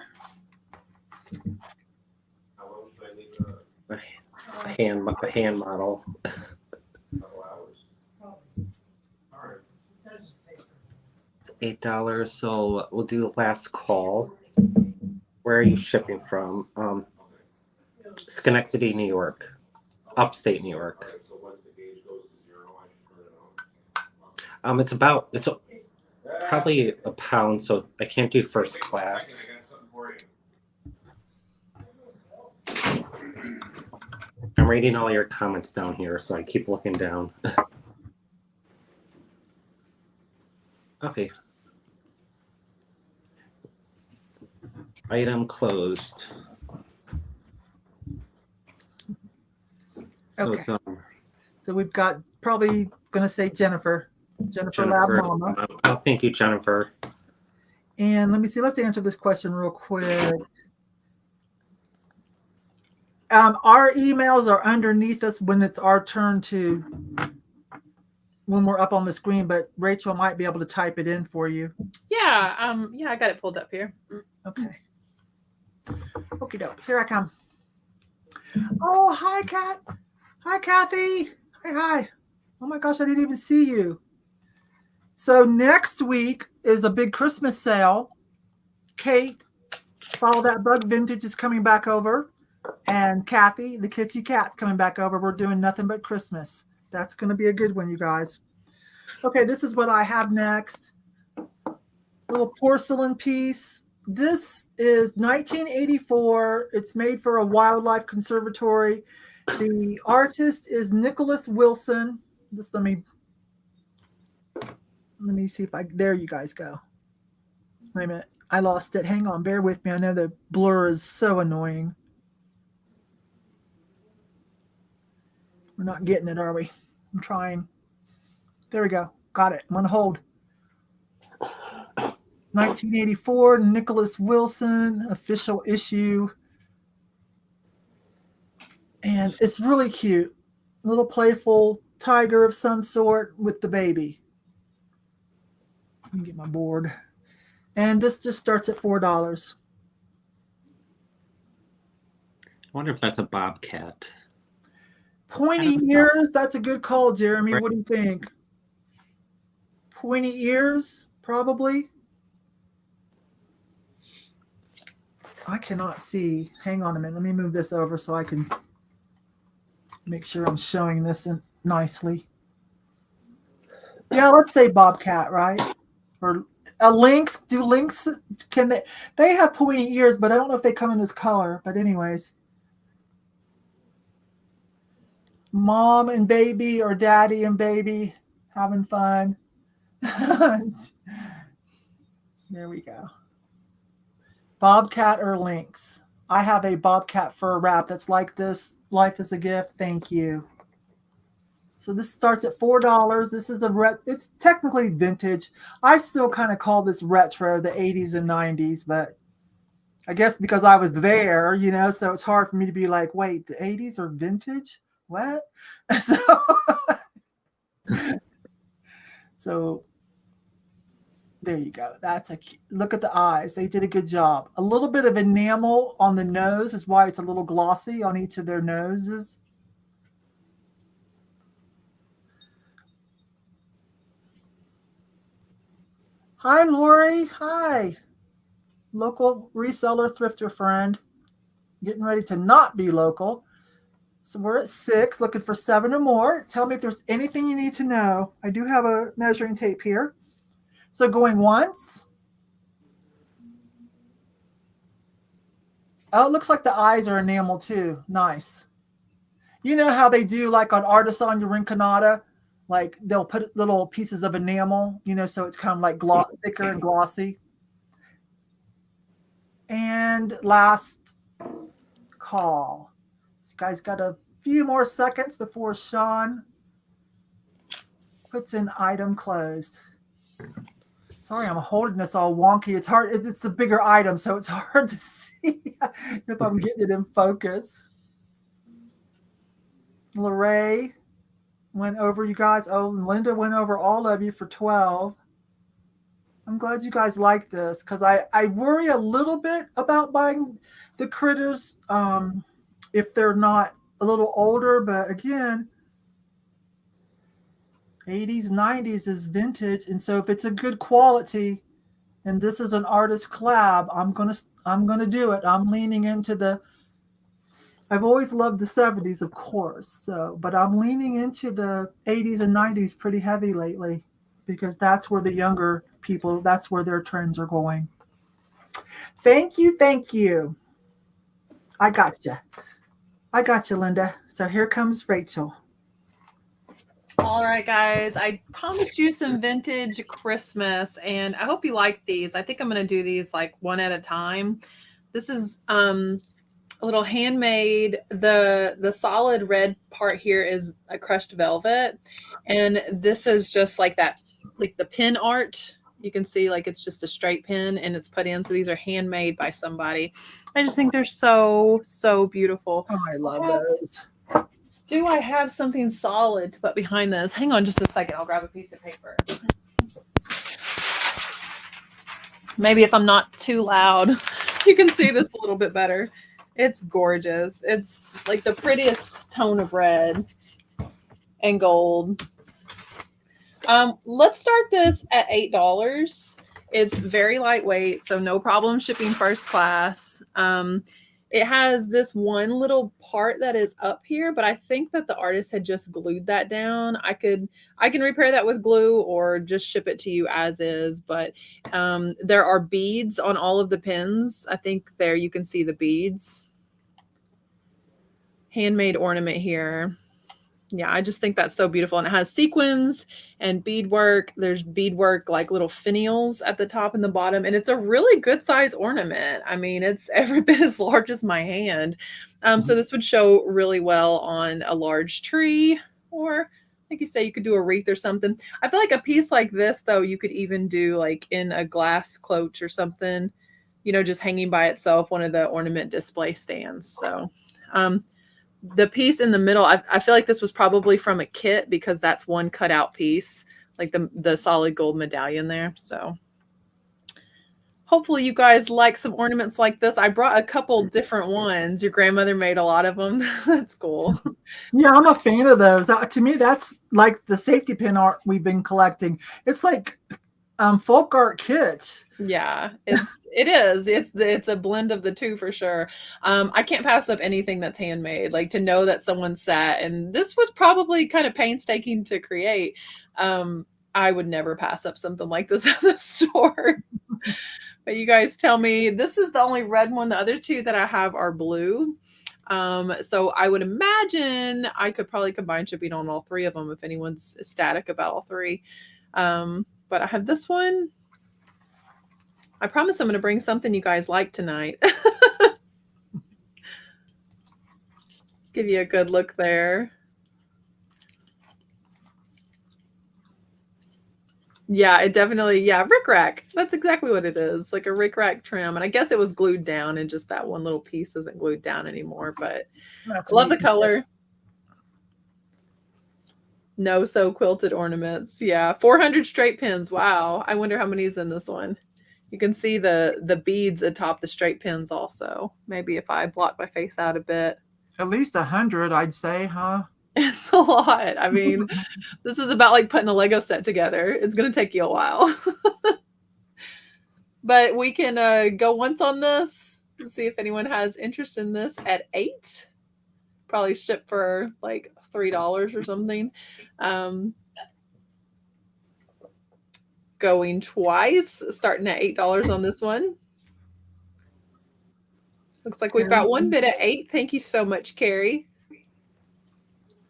A hand model. It's $8, so we'll do last call. Where are you shipping from? Schenectady, New York. Upstate New York. It's probably a pound, so I can't do first class. I'm reading all your comments down here, so I keep looking down. Okay. Item closed. So Okay. it's So we've got probably going to say Jennifer Lab Mama. Oh, thank you, Jennifer. And let me see. Let's answer this question real quick. Our emails are underneath us when it's our turn when we're up on the screen, but Rachel might be able to type it in for you. Yeah, I got it pulled up here. Okay. Okie doke. Here I come. Oh, hi, Kat. Hi, Kathy. Hi. Oh my gosh, I didn't even see you. So next week is a big Christmas sale. Kate, Follow That Bug Vintage is coming back over. And Kathy, the Kitschy Cat's coming back over. We're doing nothing but Christmas. That's going to be a good one, you guys. Okay, this is what I have next. Little porcelain piece. This is 1984. It's made for a wildlife conservatory. The artist is Nicholas Wilson. Just let me see if there you guys go. Wait a minute. I lost it. Hang on. Bear with me. I know the blur is so annoying. We're not getting it, are we? I'm trying. There we go. Got it. I'm on hold. 1984, Nicholas Wilson, official issue. And it's really cute. A little playful tiger of some sort with the baby. Let me get my board. And this just starts at $4. I wonder if that's a bobcat. Pointy ears. That's a good call, Jeremy. What do you think? Pointy ears, probably. I cannot see. Hang on a minute. Let me move this over so I can make sure I'm showing this nicely. Yeah, let's say bobcat, right? Or a lynx. Do lynx, can they have pointy ears, but I don't know if they come in this color. But anyways. Mom and baby or daddy and baby having fun. There we go. Bobcat or lynx. I have a bobcat fur wrap that's like this. Life is a gift. Thank you. So this starts at $4. This is it's technically vintage. I still kind of call this retro, the 80s and 90s, but I guess because I was there, so it's hard for me to be like, wait, the 80s are vintage? What? So there you go. Look at the eyes. They did a good job. A little bit of enamel on the nose is why it's a little glossy on each of their noses. Hi, Lori. Hi. Local reseller, thrifter friend. Getting ready to not be local. So we're at 6, looking for 7 or more. Tell me if there's anything you need to know. I do have a measuring tape here. So going once. Oh, it looks like the eyes are enamel too. Nice. You know how they do like on Artisan Rinconada? Like they'll put little pieces of enamel, so it's kind of like thicker and glossy. And last call. This guy's got a few more seconds before Sean puts in item closed. Sorry, I'm holding this all wonky. It's hard. It's a bigger item, so it's hard to see if I'm getting it in focus. Lorraine went over you guys. Oh, Linda went over all of you for 12. I'm glad you guys like this because I worry a little bit about buying the critters if they're not a little older. But again, 80s, 90s is vintage. And so if it's a good quality and this is an artist collab, I'm gonna do it. I'm leaning into I've always loved the 70s, of course. But I'm leaning into the 80s and 90s pretty heavy lately because that's where the younger people, that's where their trends are going. Thank you. I got you, Linda. So here comes Rachel. All right, guys, I promised you some vintage Christmas, and I hope you like these. I think I'm going to do these like one at a time. This is a little handmade. The solid red part here is a crushed velvet, and this is just like that, like the pin art. You can see like it's just a straight pin and it's put in. So these are handmade by somebody. I just think they're so beautiful. Oh, I love those. Do I have something solid to put behind this? Hang on just a second. I'll grab a piece of paper. Maybe if I'm not too loud, you can see this a little bit better. It's gorgeous. It's like the prettiest tone of red and gold. Let's start this at $8. It's very lightweight, so no problem shipping first class. It has this one little part that is up here, but I think that the artist had just glued that down. I can repair that with glue or just ship it to you as is, but there are beads on all of the pins. I think there you can see the beads. Handmade ornament here. Yeah, I just think that's so beautiful. And it has sequins and beadwork. There's beadwork, like little finials at the top and the bottom. And it's a really good size ornament. I mean, it's every bit as large as my hand. So this would show really well on a large tree, or like you say, you could do a wreath or something. I feel like a piece like this, though, you could even do like in a glass cloche or something, just hanging by itself, one of the ornament display stands. So the piece in the middle, I feel like this was probably from a kit because that's one cutout piece, like the solid gold medallion there. So hopefully you guys like some ornaments like this. I brought a couple different ones. Your grandmother made a lot of them. That's cool. Yeah, I'm a fan of those. To me, that's like the safety pin art we've been collecting. It's like folk art kits. Yeah, it is. It's a blend of the two for sure. I can't pass up anything that's handmade. Like to know that someone sat and this was probably kind of painstaking to create. I would never pass up something like this at the store. But you guys tell me, this is the only red one. The other two that I have are blue. So I would imagine I could probably combine shipping on all three of them if anyone's ecstatic about all three. But I have this one. I promise I'm going to bring something you guys like tonight. Give you a good look there. Yeah, it definitely, yeah, rickrack. That's exactly what it is, like a rickrack trim. And I guess it was glued down and just that one little piece isn't glued down anymore, but That's I love the neat. color. No sew quilted ornaments. Yeah, 400 straight pins. Wow. I wonder how many is in this one. You can see the beads atop the straight pins also. Maybe if I block my face out a bit. At least 100, I'd say, huh? It's a lot. I mean, this is about like putting a Lego set together. It's going to take you a while. But we can go once on this and see if anyone has interest in this at $8. Probably ship for like $3 or something. Going twice, starting at $8 on this one. Looks like we've got one bid at $8. Thank you so much, Carrie.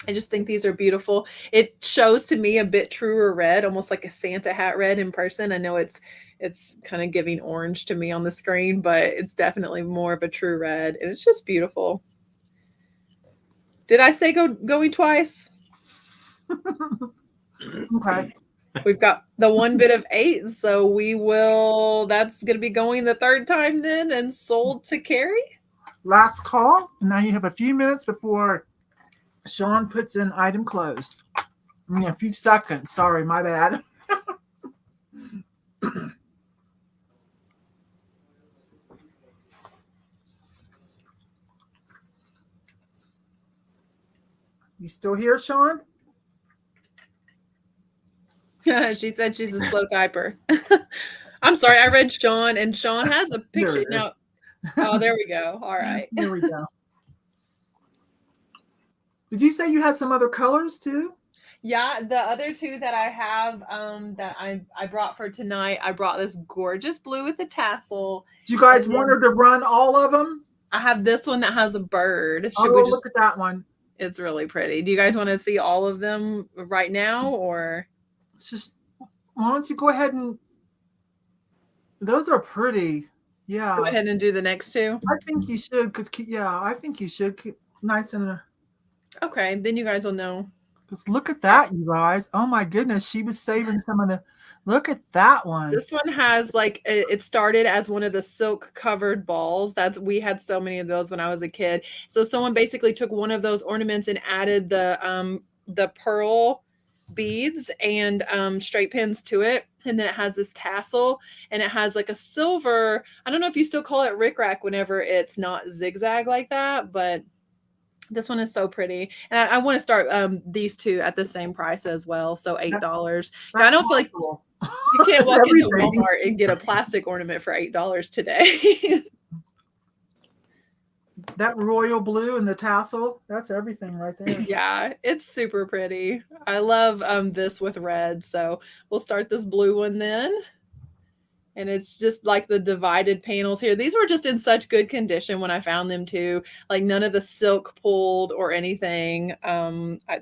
I just think these are beautiful. It shows to me a bit truer red, almost like a Santa hat red in person. I know it's kind of giving orange to me on the screen, but it's definitely more of a true red. And it's just beautiful. Did I say going twice? Okay. We've got the one bid of $8. So that's going to be going the third time then and sold to Carrie. Last call. Now you have a few minutes before Sean puts in item closed. I mean, a few seconds. Sorry, my bad. You still here, Sean? She said she's a slow typer. I'm sorry, I read Sean, and Sean has a picture. Now, oh, there we go. All right. There we go. Did you say you had some other colors too? Yeah, the other two that I have that I brought for tonight, I brought this gorgeous blue with a tassel. Do you guys want her to run all of them? I have this one that has a bird. Should we look at that one? It's really pretty. Do you guys want to see all of them right now, or? It's just, why don't you go ahead and, those are pretty. Yeah. Go ahead and do the next two. I think you should. Yeah, I think you should keep nice and. Okay, then you guys will know. Just look at that, you guys. Oh my goodness, she was saving some of the. Look at that one. This one has like it started as one of the silk covered balls. We had so many of those when I was a kid. So someone basically took one of those ornaments and added the pearl beads and straight pins to it, and then it has this tassel, and it has like a silver. I don't know if you still call it rickrack whenever it's not zigzag like that, but this one is so pretty. And I want to start these two at the same price as well. So $8. Now, I don't feel like you can't walk into Walmart and get a plastic ornament for $8 today. That royal blue and the tassel, that's everything right there. Yeah, it's super pretty. I love this with red. So we'll start this blue one then. And it's just like the divided panels here. These were just in such good condition when I found them too. Like none of the silk pulled or anything.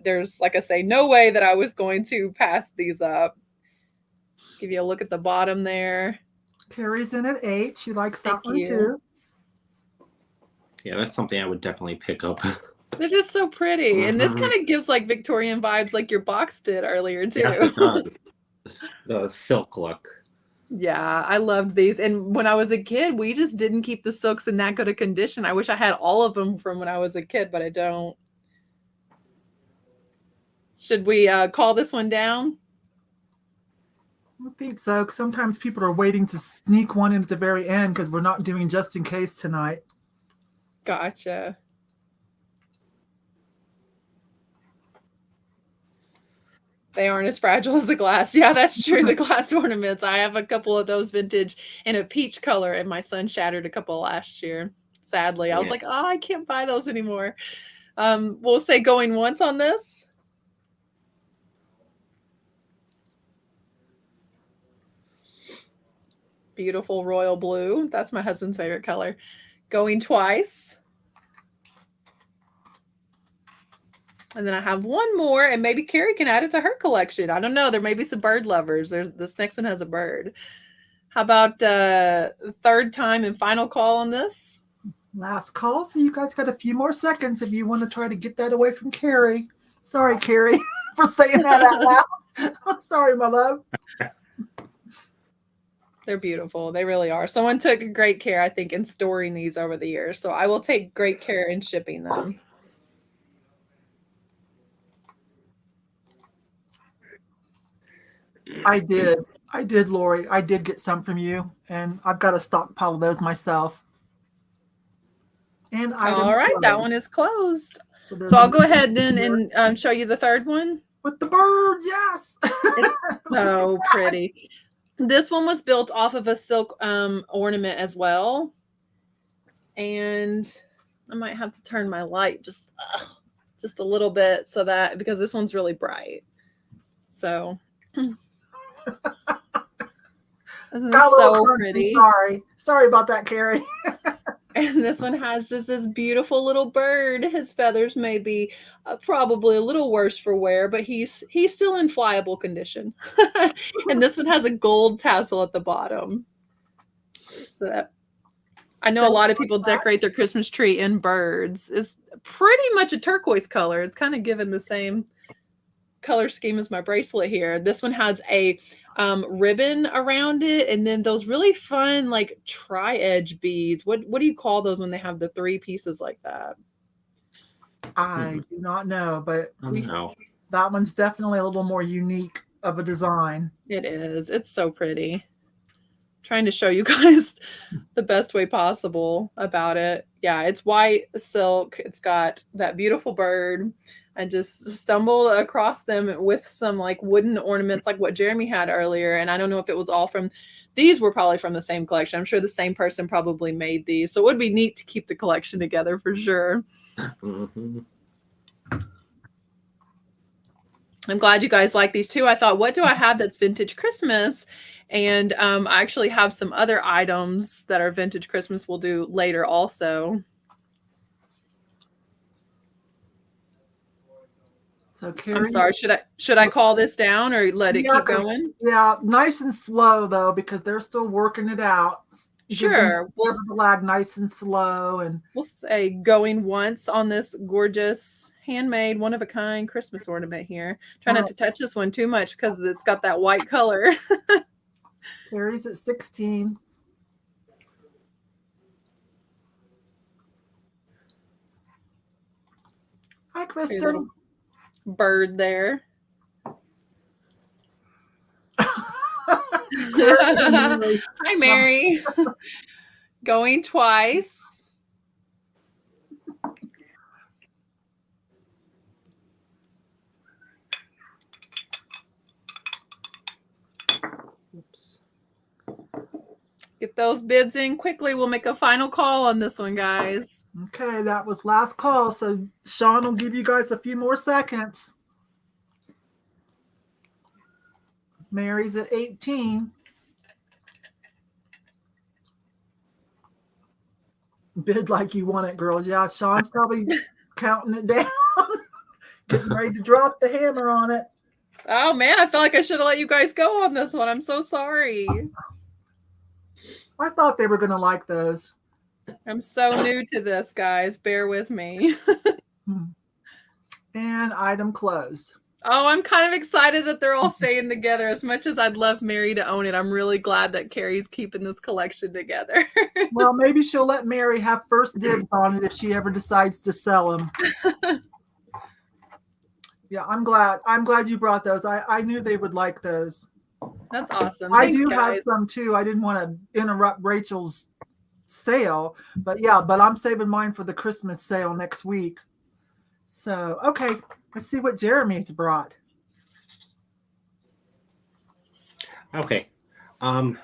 There's, like I say, no way that I was going to pass these up. Give you a look at the bottom there. Carrie's in at 8. She likes that one too. Yeah, that's something I would definitely pick up. They're just so pretty. And this kind of gives like Victorian vibes like your box did earlier too. Yes, it does. The silk look. Yeah, I loved these. And when I was a kid, we just didn't keep the silks in that good a condition. I wish I had all of them from when I was a kid, but I don't. Should we call this one down? I think so. 'Cause sometimes people are waiting to sneak one in at the very end because we're not doing just in case tonight. Gotcha. They aren't as fragile as the glass. Yeah, that's true. The glass ornaments. I have a couple of those vintage in a peach color, and my son shattered a couple last year. Sadly, I was like, oh, I can't buy those anymore. We'll say going once on this. Beautiful royal blue. That's my husband's favorite color. Going twice. And then I have one more, and maybe Carrie can add it to her collection. I don't know. There may be some bird lovers. This next one has a bird. How about third time and final call on this? Last call. So you guys got a few more seconds if you want to try to get that away from Carrie. Sorry, Carrie, for saying that out loud. Sorry, my love. They're beautiful. They really are. Someone took great care, I think, in storing these over the years. So I will take great care in shipping them. I did, Lori. I did get some from you, and I've got a stockpile of those myself. And all right, that one is closed. So So I'll go ahead then and show you the third one. with the bird, yes. It's so pretty. This one was built off of a silk ornament as well. And I might have to turn my light just a little bit so that, because this one's really bright. So isn't this so pretty? Sorry about that, Carrie. And this one has just this beautiful little bird. His feathers may be probably a little worse for wear, but he's still in flyable condition. And this one has a gold tassel at the bottom. So that, I know a lot of people decorate their Christmas tree in birds. It's pretty much a turquoise color. It's kind of given the same color scheme as my bracelet here. This one has a ribbon around it, and then those really fun like tri-edge beads. What do you call those when they have the three pieces like that? I do not know, but No. that one's definitely a little more unique of a design. It is. It's so pretty. Trying to show you guys the best way possible about it. Yeah, it's white silk. It's got that beautiful bird. I just stumbled across them with some like wooden ornaments like what Jeremy had earlier. And I don't know if it was all from, these were probably from the same collection. I'm sure the same person probably made these. So it would be neat to keep the collection together for sure. Mm-hmm. I'm glad you guys like these too. I thought, what do I have that's vintage Christmas? And I actually have some other items that are vintage Christmas we'll do later also. So Carrie, I'm sorry. Should I call this down or let it keep going? Yeah, nice and slow though, because they're still working it out. Sure. We'll the lag nice and slow, and we'll say going once on this gorgeous handmade one of a kind Christmas ornament here. Try not to touch this one too much because it's got that white color. Carrie's at 16. Hi, Kristen. Bird there. Hi, Mary. Going twice. Oops. Get those bids in quickly. We'll make a final call on this one, guys. Okay, that was last call. So Sean will give you guys a few more seconds. Mary's at 18. Bid like you want it, girls. Yeah, Sean's probably counting it down, getting ready to drop the hammer on it. Oh, man, I felt like I should have let you guys go on this one. I'm so sorry. I thought they were going to like those. I'm so new to this, guys. Bear with me. And item closed. Oh, I'm kind of excited that they're all staying together. As much as I'd love Mary to own it, I'm really glad that Carrie's keeping this collection together. Well, maybe she'll let Mary have first dibs on it if she ever decides to sell them. Yeah, I'm glad. I'm glad you brought those. I knew they would like those. That's awesome. I Thanks, do have guys. some too. I didn't want to interrupt Rachel's sale, but yeah, but I'm saving mine for the Christmas sale next week. So, okay, let's see what Jeremy's brought. Okay. I'm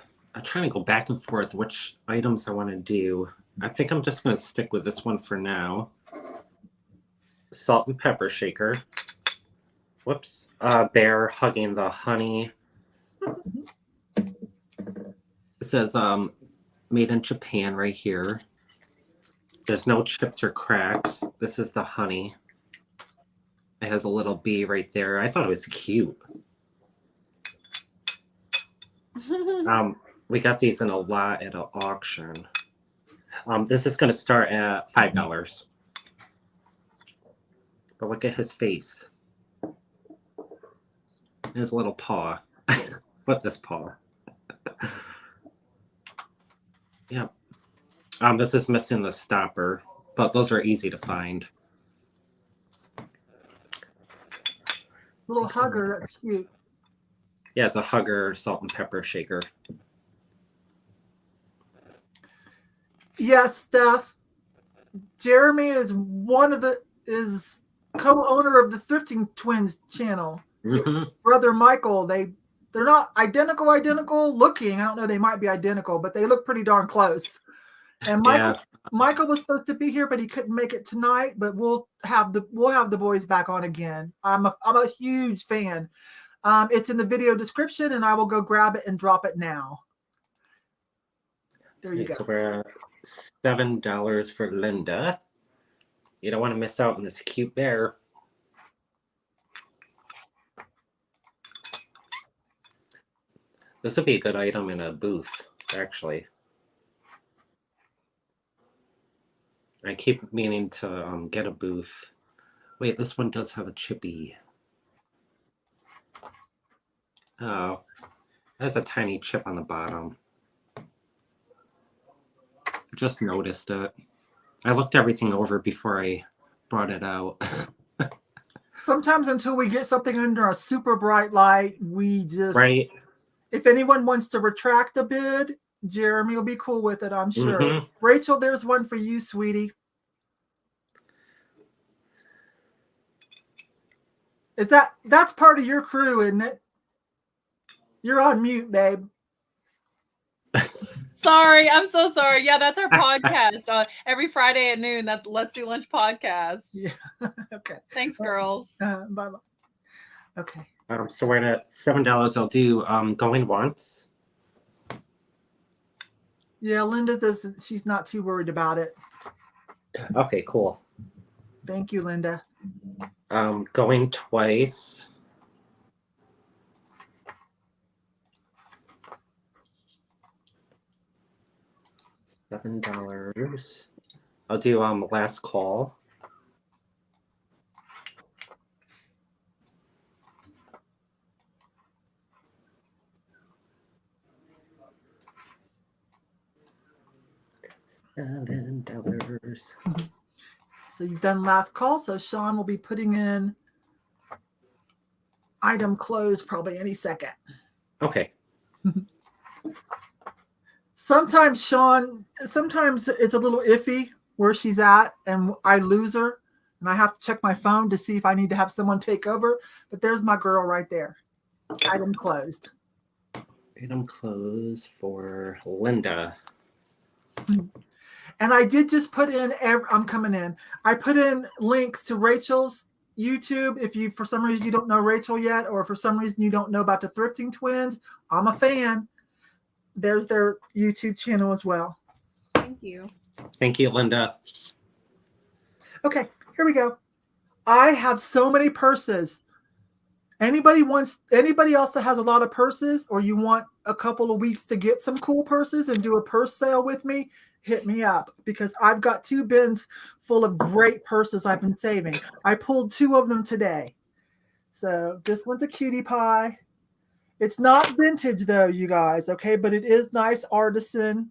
trying to go back and forth which items I want to do. I think I'm just going to stick with this one for now. Salt and pepper shaker. Whoops. Bear hugging the honey. It says made in Japan right here. There's no chips or cracks. This is the honey. It has a little bee right there. I thought it was cute. We got these in a lot at an auction. This is going to start at $5. But look at his face. His little paw. What this paw? Yeah. This is missing the stopper, but those are easy to find. Little hugger, that's cute. Yeah, it's a hugger salt and pepper shaker. Yes, Steph. Jeremy is co-owner of the Thrifting Twins channel. Mm-hmm. Brother Michael, they're not identical looking. I don't know, they might be identical, but they look pretty darn close. And Michael was supposed to be here, but he couldn't make it tonight. But we'll have the boys back on again. I'm a huge fan. It's in the video description, and I will go grab it and drop it now. There you go. So we're at $7 for Linda. You don't want to miss out on this cute bear. This would be a good item in a booth, actually. I keep meaning to get a booth. Wait, this one does have a chippy. Oh, there's a tiny chip on the bottom. Just noticed it. I looked everything over before I brought it out. Sometimes until we get something under a super bright light, we just... Right. If anyone wants to retract a bid, Jeremy will be cool with it, I'm sure. Mm-hmm. Rachel, there's one for you, sweetie. That's part of your crew, isn't it? You're on mute, babe. Sorry, I'm so sorry. Yeah, that's our podcast. Every Friday at noon. That's Let's Do Lunch podcast. Yeah. Okay. Thanks, girls. Bye-bye. Okay. So we're at $7. I'll do going once. Yeah, Linda says she's not too worried about it. Okay, cool. Thank you, Linda. Going twice. $7. I'll do last call. $7. So you've done last call, so Sean will be putting in item closed probably any second. Okay. Sometimes it's a little iffy where she's at, and I lose her, and I have to check my phone to see if I need to have someone take over. But there's my girl right there. Item closed. Item closed for Linda. And I did just put in, I'm coming in. I put in links to Rachel's YouTube. If you, for some reason, you don't know Rachel yet, or for some reason you don't know about the Thrifting Twins, I'm a fan. There's their YouTube channel as well. Thank you. Thank you, Linda. Okay, here we go. I have so many purses. Anybody else that has a lot of purses, or you want a couple of weeks to get some cool purses and do a purse sale with me, hit me up, because I've got 2 bins full of great purses I've been saving. I pulled 2 of them today. So this one's a cutie pie. It's not vintage though, you guys, okay? But it is nice artisan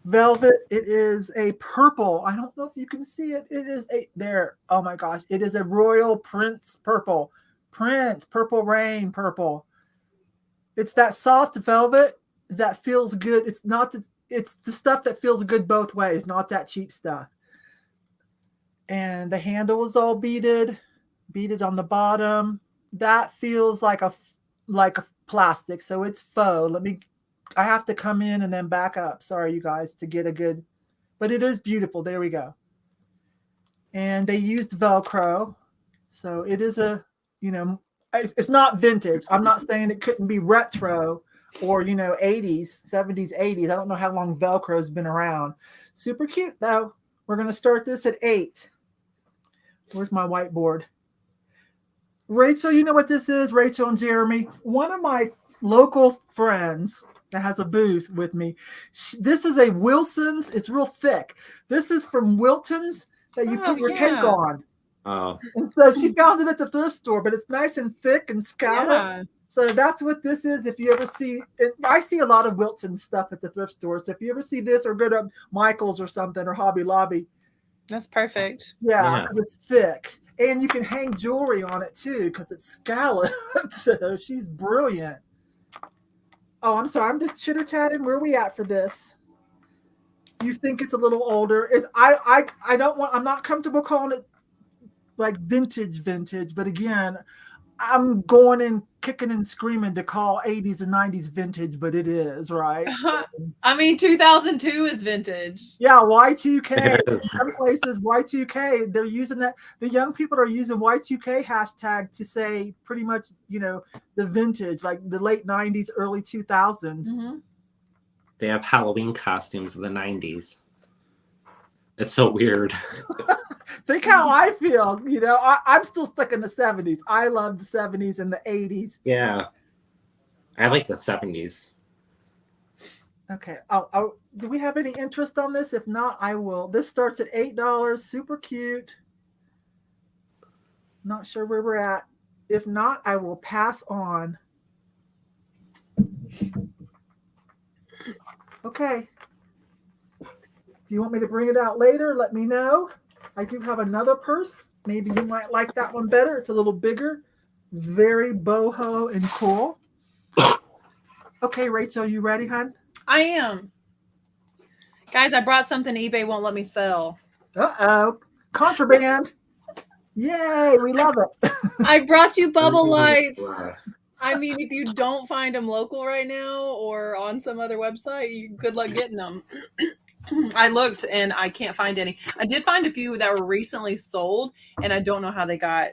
velvet. It is a purple. I don't know if you can see it. It is a there. Oh my gosh. It is a royal prince purple. Prince, purple rain purple. It's that soft velvet that feels good. It's not the, it's the stuff that feels good both ways, not that cheap stuff. And the handle is all beaded on the bottom. That feels like a plastic, so it's faux. I have to come in and then back up. Sorry, you guys, to get a good, but it is beautiful. There we go. And they used Velcro, so it is a, it's not vintage. I'm not saying it couldn't be retro or 80s, 70s, 80s. I don't know how long Velcro's been around. Super cute though. We're gonna start this at 8. Where's my whiteboard? Rachel, you know what this is? Rachel and Jeremy. One of my local friends that has a booth with me. This is a Wilson's. It's real thick. This is from Wilton's that you put your cake on. Oh. And so she found it at the thrift store, but it's nice and thick and scalloped. Yeah. So that's what this is. If you ever see it, I see a lot of Wilton stuff at the thrift store. So if you ever see this or go to Michael's or something or Hobby Lobby. That's perfect. Yeah. It's thick. And you can hang jewelry on it too because it's scalloped. So she's brilliant. Oh, I'm sorry. I'm just chitter-chatting. Where are we at for this? You think it's a little older. I'm not comfortable calling it like vintage, but again, I'm going and kicking and screaming to call 80s and 90s vintage, but it is, right? I mean, 2002 is vintage. Yeah, Y2K. Some places, Y2K, they're using that. The young people are using Y2K hashtag to say pretty much, the vintage, like the late 90s, early 2000s. Mm-hmm. They have Halloween costumes of the 90s. It's so weird. Think how I feel. I'm still stuck in the 70s. I love the 70s and the 80s. Yeah. I like the 70s. Okay. Oh, do we have any interest on this? If not, I will. This starts at $8. Super cute. Not sure where we're at. If not, I will pass on. Okay. If you want me to bring it out later, let me know. I do have another purse. Maybe you might like that one better. It's a little bigger. Very boho and cool. Okay, Rachel, you ready, hon? I am. Guys, I brought something eBay won't let me sell. Uh-oh. Contraband. Yay, we love it. I brought you bubble lights. I mean, if you don't find them local right now or on some other website, good luck getting them. I looked and I can't find any. I did find a few that were recently sold, and I don't know how they got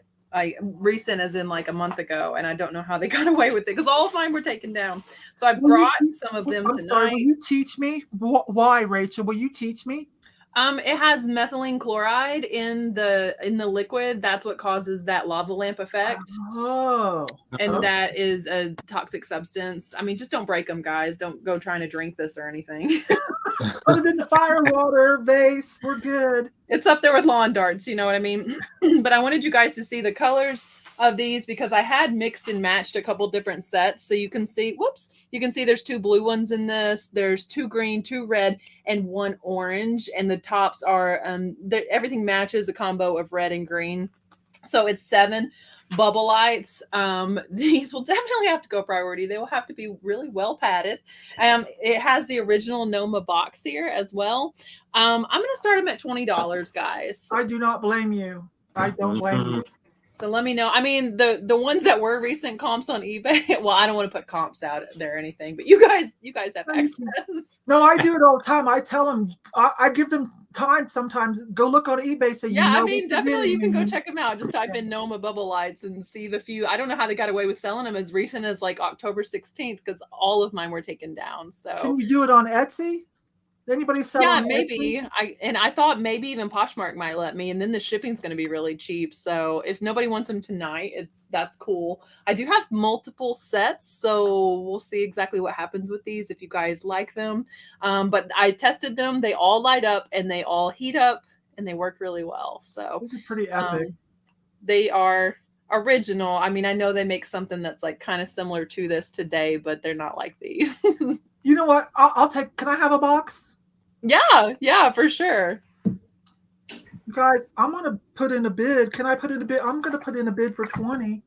recent as in like a month ago, and I don't know how they got away with it because all of mine were taken down. So I brought some of them tonight. Sorry, will you teach me? Why, Rachel? Will you teach me? It has methylene chloride in the liquid. That's what causes that lava lamp effect. Oh. And that is a toxic substance. I mean, just don't break them, guys. Don't go trying to drink this or anything. Put it in the fire water vase. We're good. It's up there with lawn darts, you know what I mean? But I wanted you guys to see the colors of these because I had mixed and matched a couple different sets. So you can see, you can see there's 2 blue ones in this. There's 2 green, 2 red, and 1 orange. And the tops are, everything matches a combo of red and green. So it's 7 bubble lights. These will definitely have to go priority. They will have to be really well padded. It has the original Noma box here as well. I'm going to start them at $20, guys. I do not blame you. I don't blame you. So let me know. I mean, the ones that were recent comps on eBay. Well, I don't want to put comps out there or anything, but you guys have access. No, I do it all the time. I tell them, I give them time sometimes. Go look on eBay so you know. Yeah, I mean, definitely you can go check them out. Just type in Noma bubble lights and see the few. I don't know how they got away with selling them as recent as like October 16th because all of mine were taken down. So can you do it on Etsy? Anybody sell? Yeah, maybe. I thought maybe even Poshmark might let me, and then the shipping's going to be really cheap. So if nobody wants them tonight, that's cool. I do have multiple sets, so we'll see exactly what happens with these if you guys like them. But I tested them; they all light up and they all heat up and they work really well. So this is pretty epic. They are original. I mean, I know they make something that's like kind of similar to this today, but they're not like these. You know what? I'll take. Can I have a box? Yeah, for sure. You guys, I'm gonna put in a bid. Can I put in a bid? I'm gonna put in a bid for 20.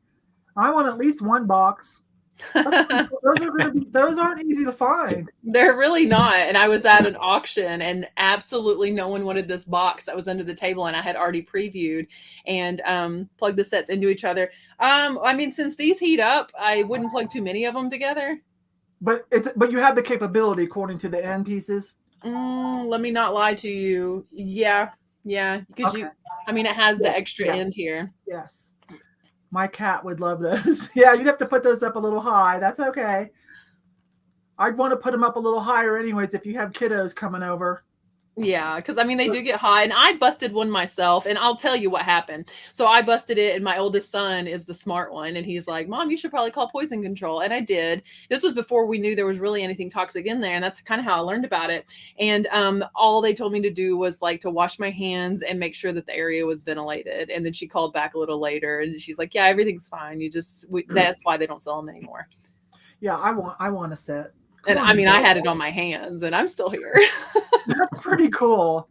I want at least one box. Those aren't easy to find. They're really not. And I was at an auction and absolutely no one wanted this box that was under the table, and I had already previewed and plugged the sets into each other. I mean, since these heat up, I wouldn't plug too many of them together. But you have the capability according to the end pieces. Let me not lie to you. Yeah, because Okay. I mean, it has the extra end here. Yes. My cat would love those. Yeah, you'd have to put those up a little high. That's okay. I'd want to put them up a little higher anyways if you have kiddos coming over. Yeah, because I mean, they do get high, and I busted one myself, and I'll tell you what happened. So I busted it, and my oldest son is the smart one, and he's like, Mom, you should probably call poison control. And I did. This was before we knew there was really anything toxic in there, and that's kind of how I learned about it. And all they told me to do was like to wash my hands and make sure that the area was ventilated. And then she called back a little later, and she's like, yeah, everything's fine. That's why they don't sell them anymore. Yeah, I want a set. And I mean, I had it on my hands, and I'm still here. That's pretty cool.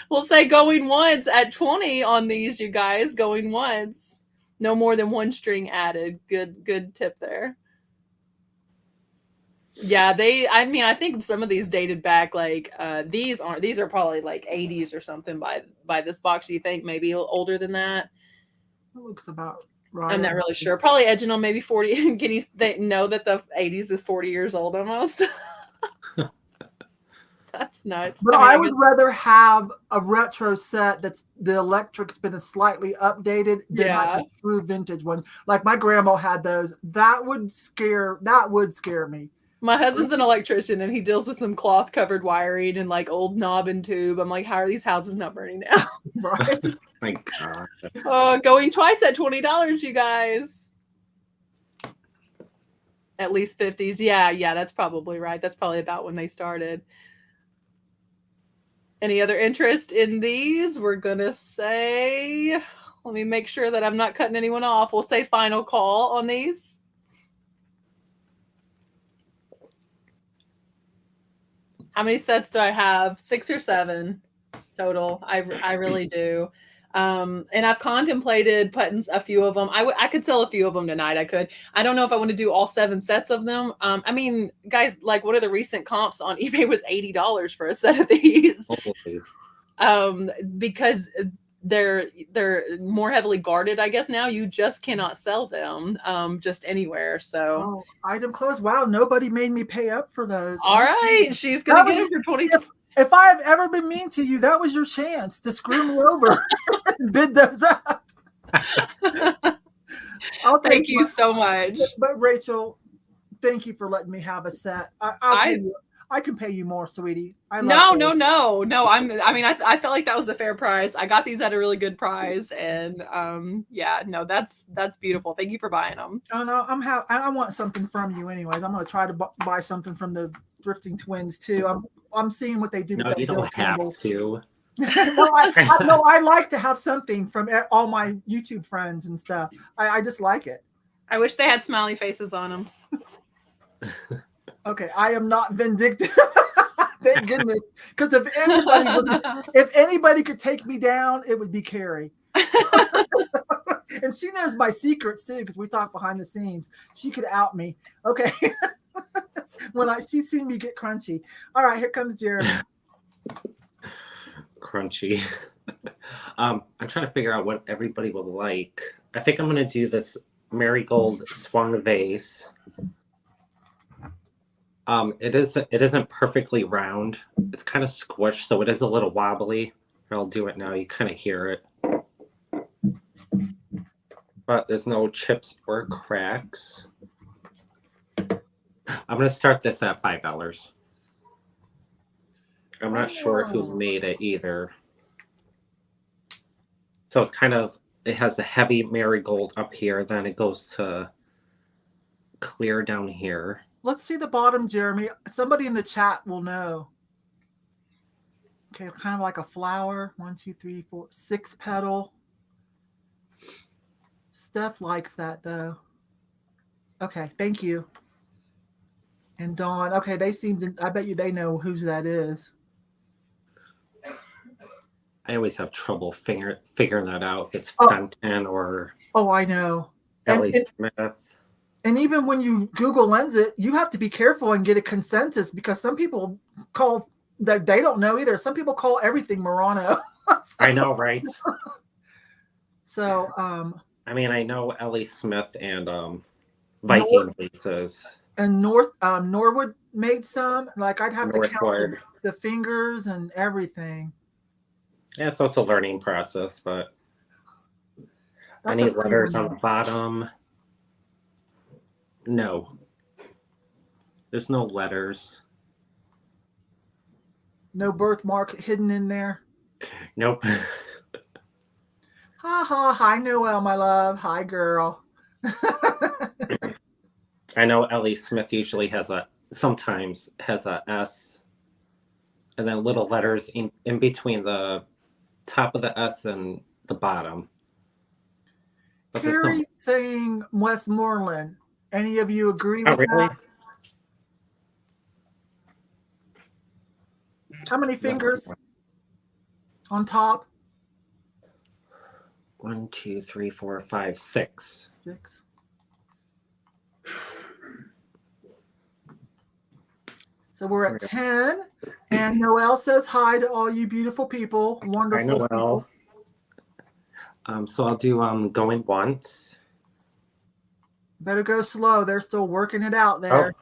We'll say going once at 20 on these, you guys. Going once. No more than one string added. Good tip there. Yeah, I think some of these dated back like these are probably like 80s or something by this box. Do you think maybe a little older than that? It looks about right. I'm not really sure. Probably edging on maybe 40. Can you know that the 80s is 40 years old almost? That's nuts. But I would rather have a retro set that's the electric's been slightly updated than like a true vintage one. Like my grandma had those. That would scare me. My husband's an electrician and he deals with some cloth covered wiring and like old knob and tube. I'm like, how are these houses not burning now? Right. My God. Going twice at $20, you guys. At least 50s. Yeah, that's probably right. That's probably about when they started. Any other interest in these? We're going to say, let me make sure that I'm not cutting anyone off. We'll say final call on these. How many sets do I have? 6 or 7 total. I really do. And I've contemplated putting a few of them. I could sell a few of them tonight. I could. I don't know if I want to do all 7 sets of them. I mean, guys, like one of the recent comps on eBay was $80 for a set of these. Because they're more heavily guarded, I guess. Now you just cannot sell them just anywhere. So item closed. Wow, nobody made me pay up for those. All right, she's gonna get them for 20. If I have ever been mean to you, that was your chance to screw me over and bid those up. Thank you so much. But Rachel, thank you for letting me have a set. I can pay you more, sweetie. No. I felt like that was a fair price. I got these at a really good price, and that's beautiful. Thank you for buying them. Oh no, I want something from you, anyways. I'm gonna try to buy something from the Thrifting twins too. I'm seeing what they do. No, you don't have to. No, I like to have something from all my YouTube friends and stuff. I just like it. I wish they had smiley faces on them. Okay, I am not vindictive. Thank goodness. Because if anybody could take me down, it would be Carrie. And she knows my secrets too, because we talk behind the scenes. She could out me. Okay. She's seen me get crunchy. All right, here comes Jeremy. Crunchy. I'm trying to figure out what everybody will like. I think I'm gonna do this marigold swung vase. It isn't perfectly round. It's kind of squished, so it is a little wobbly. I'll do it now. You kind of hear it. But there's no chips or cracks. I'm going to start this at $5. I'm not sure who made it either. So it's it has the heavy marigold up here, then it goes to clear down here. Let's see the bottom, Jeremy. Somebody in the chat will know. Okay, kind of like a flower. 1, 2, 3, 4, 6 petal. Steph likes that though. Okay, thank you. And Dawn, okay, they seem to, I bet you they know whose that is. I always have trouble figuring that out if it's Oh. Fenton or Oh, I know. Ellie Smith. And even when you Google Lens it, you have to be careful and get a consensus because some people call that they don't know either. Some people call everything Murano. I know, right? So, I mean, I know Ellie Smith and Viking laces. And Norwood made some. Like I'd have to count the fingers and everything. Yeah, so it's a learning process, but any letters on the bottom? No. There's no letters. No birthmark hidden in there? Nope. Ha ha. Hi, Noelle, my love. Hi, girl. I know Ellie Smith usually sometimes has a S and then little letters in between the top of the S and the bottom. But Carrie's saying Westmoreland. Any of you agree with that? How many fingers on top? 1, 2, 3, 4, 5, 6. 6. So we're at 10. And Noelle says hi to all you beautiful people. Wonderful. Hi, Noelle. So I'll do going once. Better go slow. They're still working it out there. Oh.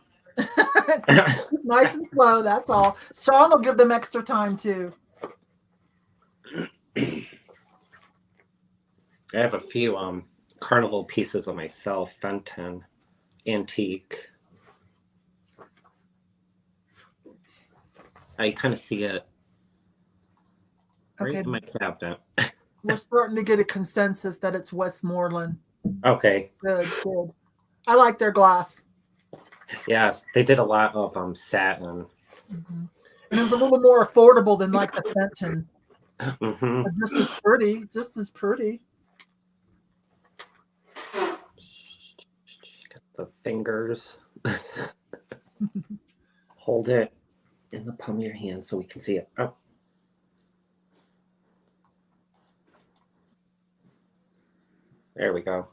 Nice and slow, that's all. Sean will give them extra time too. I have a few carnival pieces of myself, Fenton, antique. I kind of see it right in my cabinet. We're starting to get a consensus that it's Westmoreland. Okay. Good, good. I like their glass. Yes, they did a lot of satin. Mm-hmm. And it was a little more affordable than like the Fenton. Mm-hmm. Just as pretty, just as pretty. The fingers. Hold it in the palm of your hand so we can see it. Oh. There we go.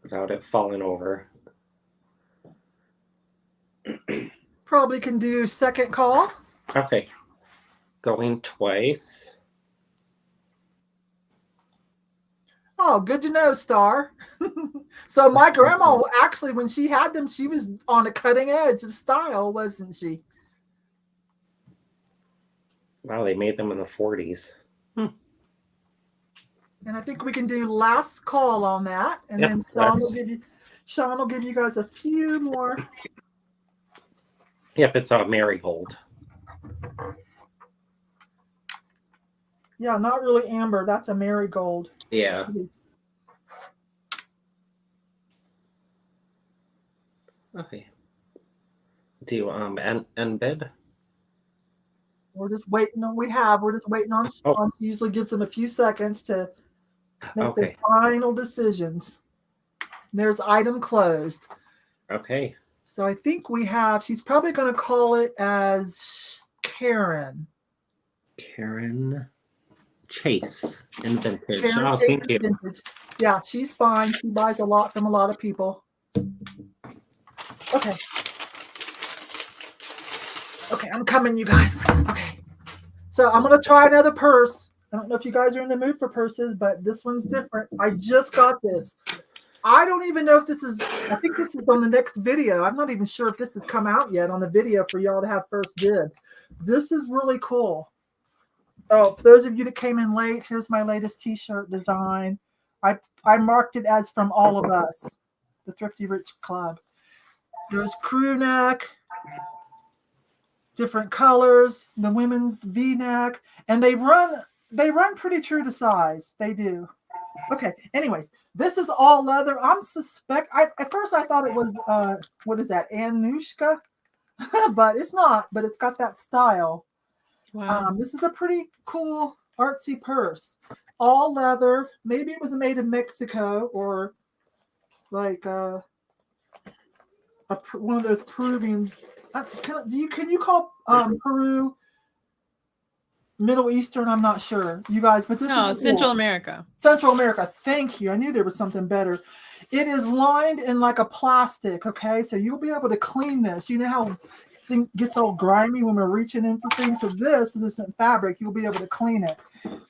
Without it falling over. Probably can do second call. Okay. Going twice. Oh, good to know, Star. So my grandma, actually, when she had them, she was on a cutting edge of style, wasn't she? Wow, they made them in the 40s. And I think we can do last call on that. And yep, then Sean will give you guys a few more. Yep, it's a marigold. Yeah, not really amber. That's a marigold. Yeah. Okay. Do end bid? We're just waiting on. We're just waiting on Sean. Oh. She usually gives them a few seconds to make Okay. the final decisions. There's item closed. Okay. So I think we have. She's probably going to call it as Karen. Karen Chase in Vintage. Karen Oh, Chase thank you. Vintage. Yeah, she's fine. She buys a lot from a lot of people. Okay. Okay, I'm coming, you guys. Okay. So I'm going to try another purse. I don't know if you guys are in the mood for purses, but this one's different. I just got this. I don't even know if this is, I think this is on the next video. I'm not even sure if this has come out yet on the video for y'all to have first dibs. This is really cool. Oh, for those of you that came in late, here's my latest t-shirt design. I marked it as from all of us, the Thrifty Rich Club. There's crew neck, different colors, the women's V-neck, and they run pretty true to size. They do. Okay, anyways, this is all leather. At first I thought it was, what is that, Anushka? But it's not, but it's got that style. Wow. This is a pretty cool artsy purse, all leather. Maybe it was made in Mexico or like one of those Peruvian. Can you call Peru Middle Eastern? I'm not sure, you guys, but this No, is Central cool. America. Central America. Thank you. I knew there was something better. It is lined in like a plastic. Okay, so you'll be able to clean this. You know how thing gets all grimy when we're reaching in for things. So this isn't fabric. You'll be able to clean it.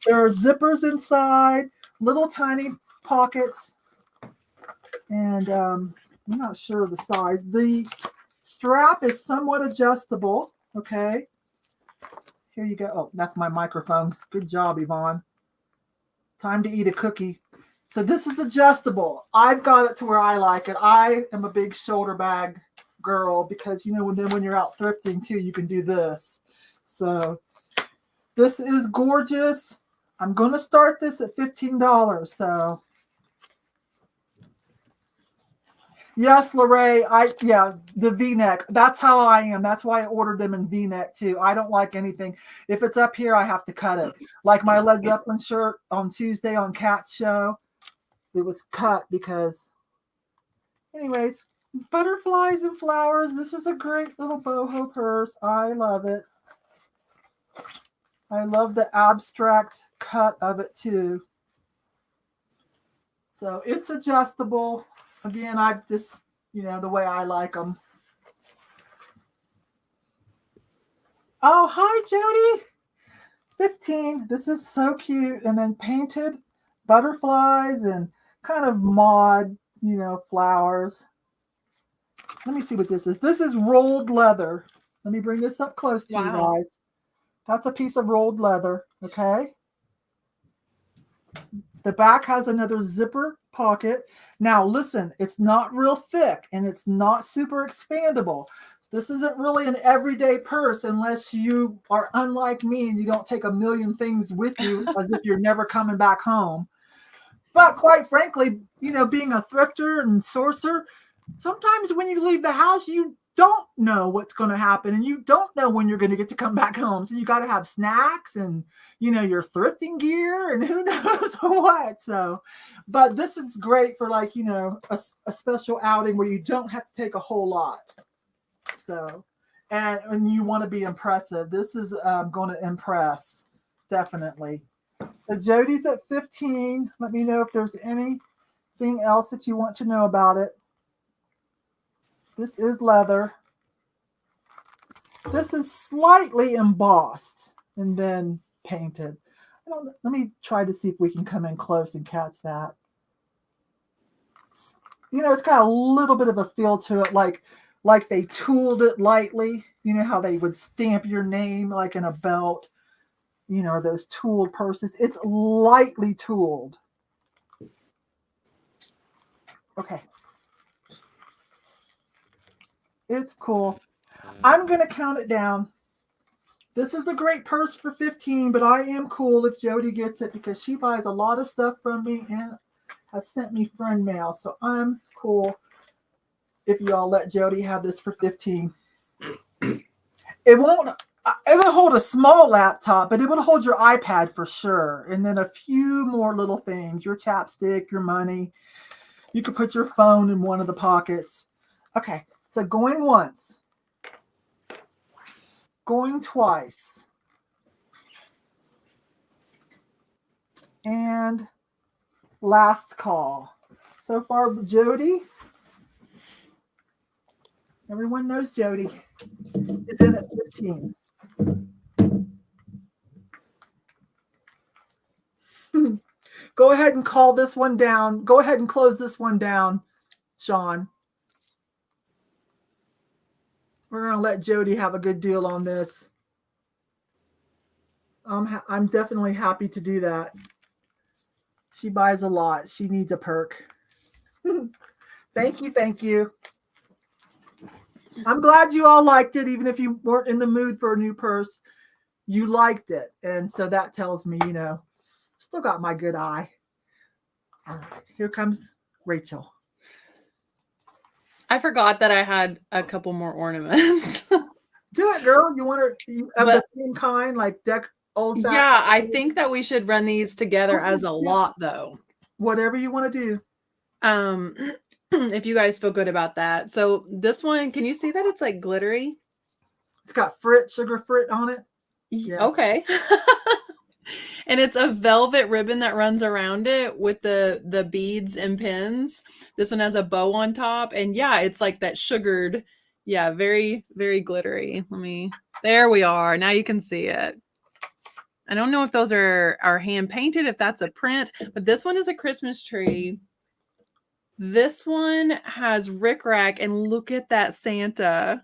There are zippers inside, little tiny pockets, and I'm not sure the size. The strap is somewhat adjustable. Okay. Here you go. Oh, that's my microphone. Good job, Yvonne. Time to eat a cookie. So this is adjustable. I've got it to where I like it. I am a big shoulder bag girl because, you know, when you're out thrifting too, you can do this. So this is gorgeous. I'm going to start this at $15. So yes, Lorraine, the V-neck. That's how I am. That's why I ordered them in V-neck too. I don't like anything. If it's up here, I have to cut it. Like my Led Zeppelin shirt on Tuesday on Cat's show, it was cut because, anyways, butterflies and flowers. This is a great little boho purse. I love it. I love the abstract cut of it too. So it's adjustable. Again, I've just, you know, the way I like them. Oh, hi, Jody. 15. This is so cute. And then painted butterflies and kind of mod, you know, flowers. Let me see what this is. This is rolled leather. Let me bring this up close to you guys. That's a piece of rolled leather. Okay. The back has another zipper pocket. Now, listen, it's not real thick and it's not super expandable. This isn't really an everyday purse unless you are unlike me and you don't take a million things with you as if you're never coming back home. But quite frankly, you know, being a thrifter and sourcer, sometimes when you leave the house, you don't know what's going to happen and you don't know when you're going to get to come back home. So you got to have snacks and, you know, your thrifting gear and who knows what. So, but this is great for like, you know, a special outing where you don't have to take a whole lot. So, and you want to be impressive. This is going to impress, definitely. So Jody's at 15. Let me know if there's anything else that you want to know about it. This is leather. This is slightly embossed and then painted. Let me try to see if we can come in close and catch that. You know, it's got a little bit of a feel to it, like they tooled it lightly. You know how they would stamp your name like in a belt. You know, those tooled purses. It's lightly tooled. Okay. It's cool. I'm going to count it down. This is a great purse for 15, but I am cool if Jody gets it because she buys a lot of stuff from me and has sent me friend mail. So I'm cool if y'all let Jody have this for 15. It'll hold a small laptop, but it will hold your iPad for sure. And then a few more little things, your chapstick, your money. You could put your phone in one of the pockets. Okay. So going once, going twice, and last call. So far, Jody. Everyone knows Jody is in at 15. Go ahead and call this one down. Go ahead and close this one down, Sean. We're going to let Jody have a good deal on this. I'm definitely happy to do that. She buys a lot. She needs a perk. Thank you. Thank you. I'm glad you all liked it, even if you weren't in the mood for a new purse. You liked it. And so that tells me, you know, still got my good eye. All right. Here comes Rachel. I forgot that I had a couple more ornaments. Do it, girl. You want to have But the same kind, like old fashioned? yeah, I think that we should run these together Okay, as a yeah. lot though. Whatever you want to do. If you guys feel good about that. So this one, can you see that it's like glittery? It's got sugar frit on it. Yeah. Okay. And it's a velvet ribbon that runs around it with the beads and pins. This one has a bow on top, and yeah, it's like that sugared, yeah, very, very glittery. There we are. Now you can see it. I don't know if those are hand painted, if that's a print, but this one is a Christmas tree. This one has rickrack, and look at that Santa.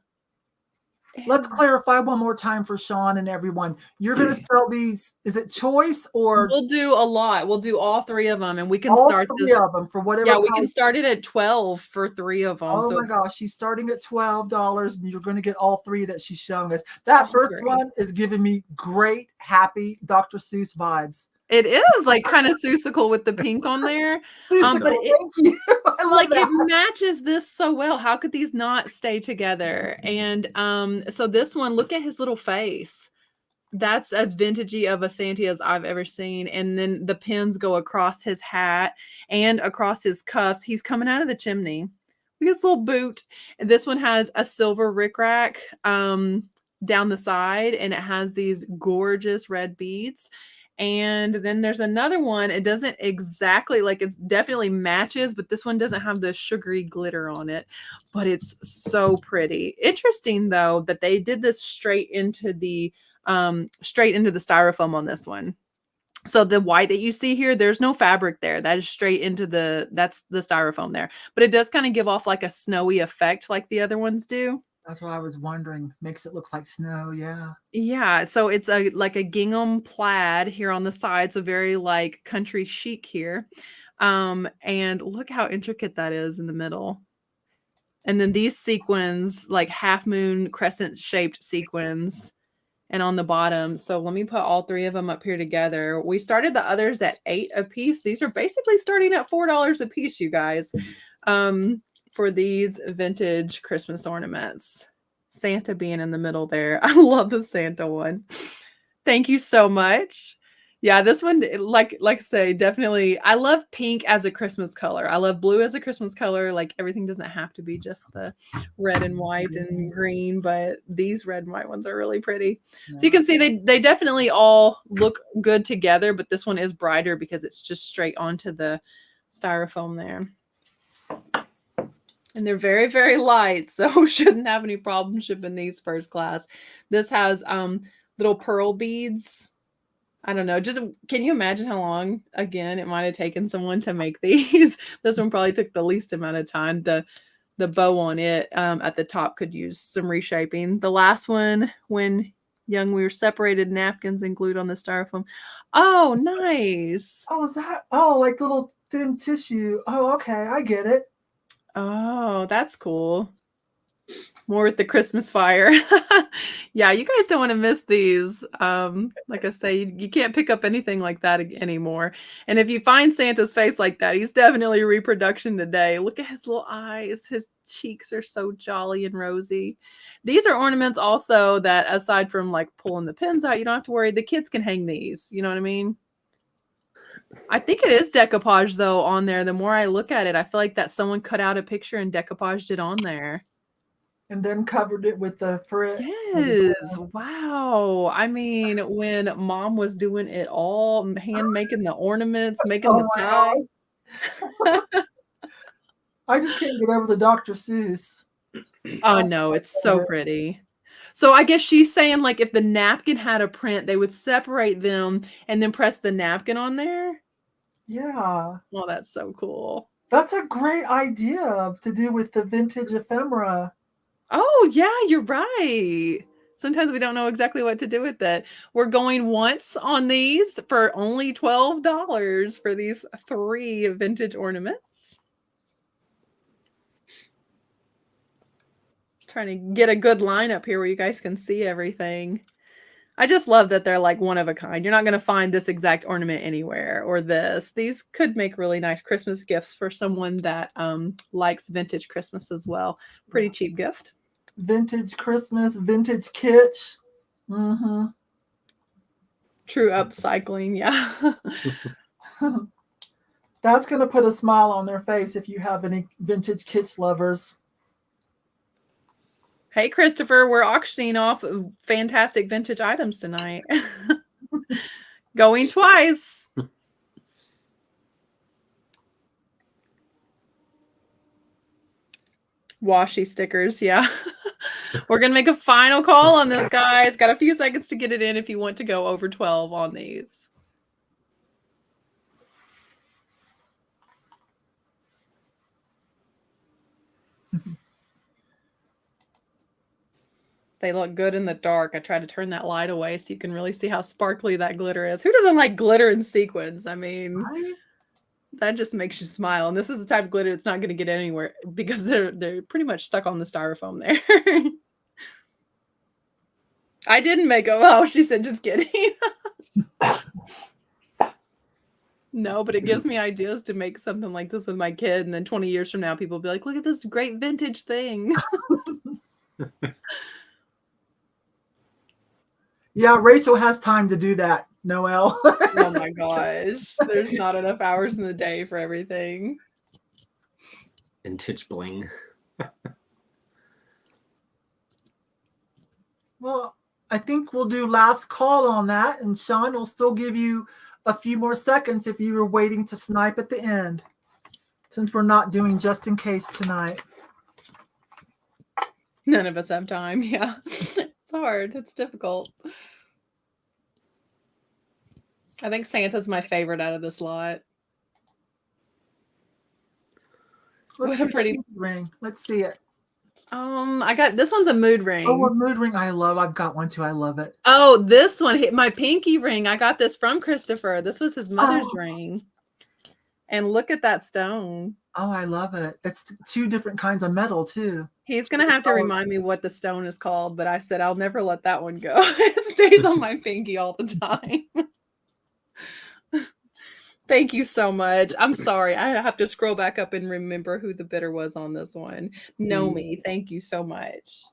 Let's clarify one more time for Sean and everyone. You're going to spell these. Is it choice or? We'll do a lot. We'll do all three of them, and we can all start three this. of them for whatever. Yeah, we can start it at 12 for 3 of them. Oh my gosh, she's starting at $12, and you're going to get all 3 that she's showing us. That first one is giving me great, happy Dr. Seuss vibes. It is like kind of Seussical with the pink on there. But thank you. I love that. It matches this so well. How could these not stay together? And so this one, look at his little face. That's as vintagey of a Santa as I've ever seen. And then the pins go across his hat and across his cuffs. He's coming out of the chimney. Look at his little boot. And this one has a silver rickrack down the side, and it has these gorgeous red beads. And then there's another one. It doesn't exactly, like, it's definitely matches, but this one doesn't have the sugary glitter on it, but it's so pretty. Interesting though, that they did this straight into the styrofoam on this one. So the white that you see here, there's no fabric there. That is straight into that's the styrofoam there, but it does kind of give off like a snowy effect like the other ones do. That's what I was wondering. Makes it look like snow. Yeah. Yeah. So it's like a gingham plaid here on the side. So very like country chic here. And look how intricate that is in the middle. And then these sequins, like half moon crescent shaped sequins, and on the bottom. So let me put all 3 of them up here together. We started the others at $8 a piece. These are basically starting at $4 a piece, you guys. For these vintage Christmas ornaments. Santa being in the middle there. I love the Santa one. Thank you so much. Yeah, this one, like I say, definitely. I love pink as a Christmas color. I love blue as a Christmas color. Like everything doesn't have to be just the red and white and green, but these red and white ones are really pretty. Yeah. So you can see they definitely all look good together, but this one is brighter because it's just straight onto the styrofoam there. And they're very, very light, so shouldn't have any problem shipping these first class. This has little pearl beads. I don't know. Just can you imagine how long, again, it might have taken someone to make these? This one probably took the least amount of time. The bow on it at the top could use some reshaping. The last one, when young, we were separated, napkins and glued on the styrofoam. Oh, nice. Oh, is that? Oh, like little thin tissue. Oh, okay. I get it. Oh, that's cool. More with the Christmas fire. Yeah, you guys don't want to miss these. Like I say, you can't pick up anything like that anymore. And if you find Santa's face like that, he's definitely a reproduction today. Look at his little eyes. His cheeks are so jolly and rosy. These are ornaments also that, aside from like pulling the pins out, you don't have to worry. The kids can hang these. You know what I mean? I think it is decoupage though on there. The more I look at it, I feel like that someone cut out a picture and decoupaged it on there. And then covered it with the frit. Yes. Wow. I mean, when mom was doing it all, hand making the ornaments, making the pie. I just can't get over the Dr. Seuss. Oh no, it's so pretty. So I guess she's saying like if the napkin had a print, they would separate them and then press the napkin on there. Yeah. Well, that's so cool. That's a great idea to do with the vintage ephemera. Oh, yeah, you're right. Sometimes we don't know exactly what to do with it. We're going once on these for only $12 for these 3 vintage ornaments. Trying to get a good line up here where you guys can see everything. I just love that they're like one of a kind. You're not going to find this exact ornament anywhere or this. These could make really nice Christmas gifts for someone that likes vintage Christmas as well. Pretty cheap gift. vintage Christmas, vintage kitsch. Mm-hmm. True upcycling, yeah. That's going to put a smile on their face if you have any vintage kitsch lovers. Hey, Christopher, we're auctioning off fantastic vintage items tonight. Going twice. Washi stickers, yeah. We're going to make a final call on this, guys. Got a few seconds to get it in if you want to go over 12 on these. They look good in the dark. I try to turn that light away so you can really see how sparkly that glitter is. Who doesn't like glitter and sequins? I mean, that just makes you smile. And this is the type of glitter that's not going to get anywhere because they're pretty much stuck on the styrofoam there. I didn't make them. Oh, she said, just kidding. No, but it gives me ideas to make something like this with my kid. And then 20 years from now, people will be like, look at this great vintage thing. Yeah, Rachel has time to do that, Noelle. Oh my gosh. There's not enough hours in the day for everything. Vintage bling. Well, I think we'll do last call on that, and Sean will still give you a few more seconds if you were waiting to snipe at the end, since we're not doing just in case tonight. None of us have time. Yeah. It's hard. It's difficult. I think Santa's my favorite out of this lot. Let's What a see pretty ring. Let's see it. I got this one's a mood ring. Oh, a mood ring I love. I've got one too. I love it. Oh, this one hit my pinky ring. I got this from Christopher. This was his mother's ring. And look at that stone. Oh, I love it. It's two different kinds of metal too. He's going to have to remind me what the stone is called, but I said I'll never let that one go. It stays on my pinky all the time. Thank you so much. I'm sorry. I have to scroll back up and remember who the bidder was on this one. Nomi, thank you so much.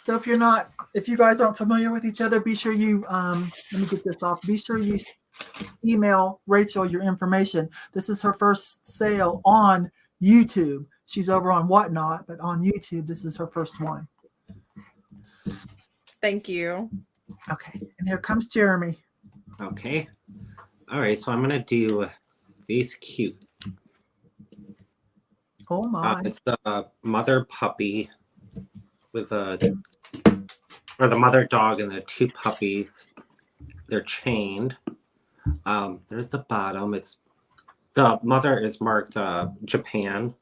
So if you guys aren't familiar with each other, be sure you, let me get this off. Be sure you email Rachel your information. This is her first sale on YouTube. She's over on Whatnot, but on YouTube, this is her first one. Thank you. Okay, and here comes Jeremy. Okay. All right, so I'm going to do these cute. Oh my. It's the mother puppy with or the mother dog and the two puppies. They're chained. There's the bottom. The mother is marked Japan.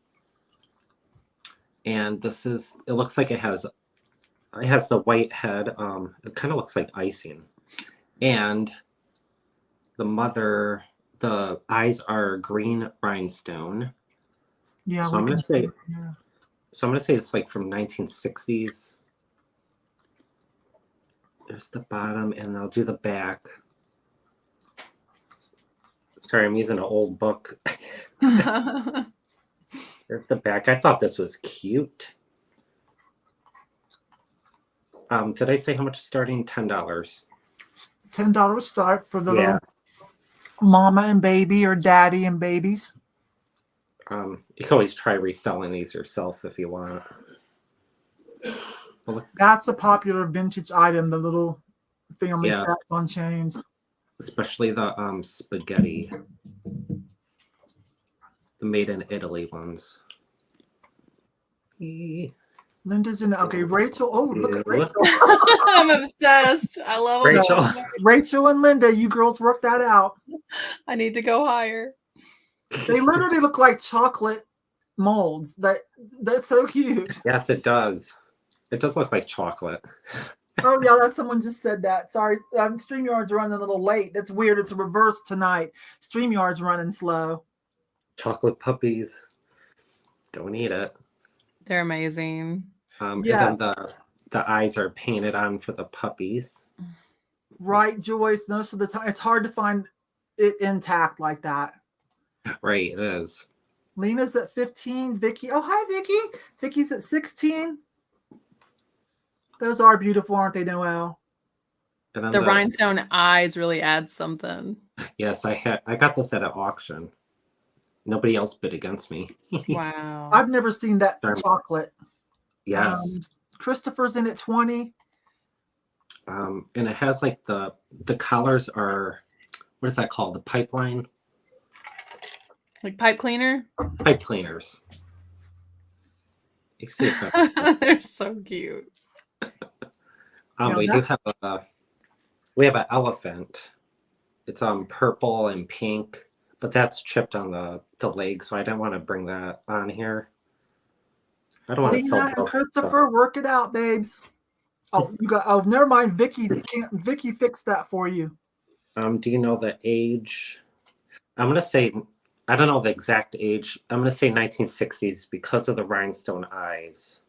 And it looks like it has the white head. It kind of looks like icing. And the eyes are green rhinestone. Yeah. So I'm gonna say it's like from 1960s. There's the bottom, and I'll do the back. Sorry, I'm using an old book. There's the back. I thought this was cute. Did I say how much starting? $10. $10 start for the little mama and baby or daddy and babies. You can always try reselling these yourself if you want. That's a popular vintage item, the little family sets on chains. Especially the spaghetti. The made in Italy ones. Linda's in. Okay, Rachel. Oh, look at Rachel. I'm obsessed. I love Rachel. Rachel and Linda, you girls work that out. I need to go higher. They literally look like chocolate molds. That's so cute. Yes, it does. It does look like chocolate. Oh yeah, that's someone just said that. Sorry, StreamYard's running a little late. That's weird. It's a reverse tonight. StreamYard's running slow. Chocolate puppies. Don't eat it. They're amazing. And then the eyes are painted on for the puppies. Right, Joyce. Most of the time, it's hard to find it intact like that. Right, it is. Lena's at 15. Vicky. Oh, hi, Vicky. Vicky's at 16. Those are beautiful, aren't they, Noelle? And then The rhinestone eyes really add something. Yes, I got this at an auction. Nobody else bid against me. Wow. I've never seen that chocolate. Yes. Christopher's in at 20. And it has like the collars are, what is that called? The pipeline? Like pipe cleaner? Pipe cleaners. You can see it. They're so cute. We have an elephant. It's purple and pink, but that's chipped on the leg, so I didn't want to bring that on here. I don't want to sell and Christopher, work it out, babes. Oh, you got. Oh, never mind. Vicky fixed that for you. Do you know the age? I'm gonna say, I don't know the exact age. I'm gonna say 1960s because of the rhinestone eyes.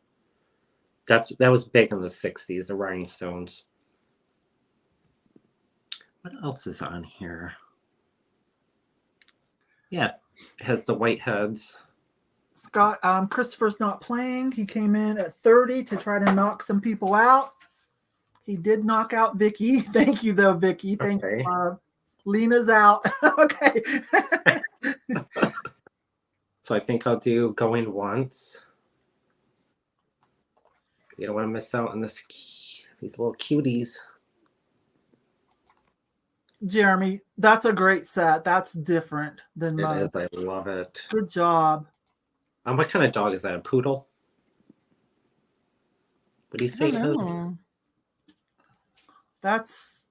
That was big in the 60s, the rhinestones. What else is on here? Yeah, it has the white heads. Scott, Christopher's not playing. He came in at 30 to try to knock some people out. He did knock out Vicky. Thank you, though, Vicky. Thank you. Lena's out. Okay. So I think I'll do going once. You don't want to miss out on these little cuties. Jeremy, that's a great set. That's different than most. It is. I love it. Good job. What kind of dog is that? A poodle? What do you say it is? That's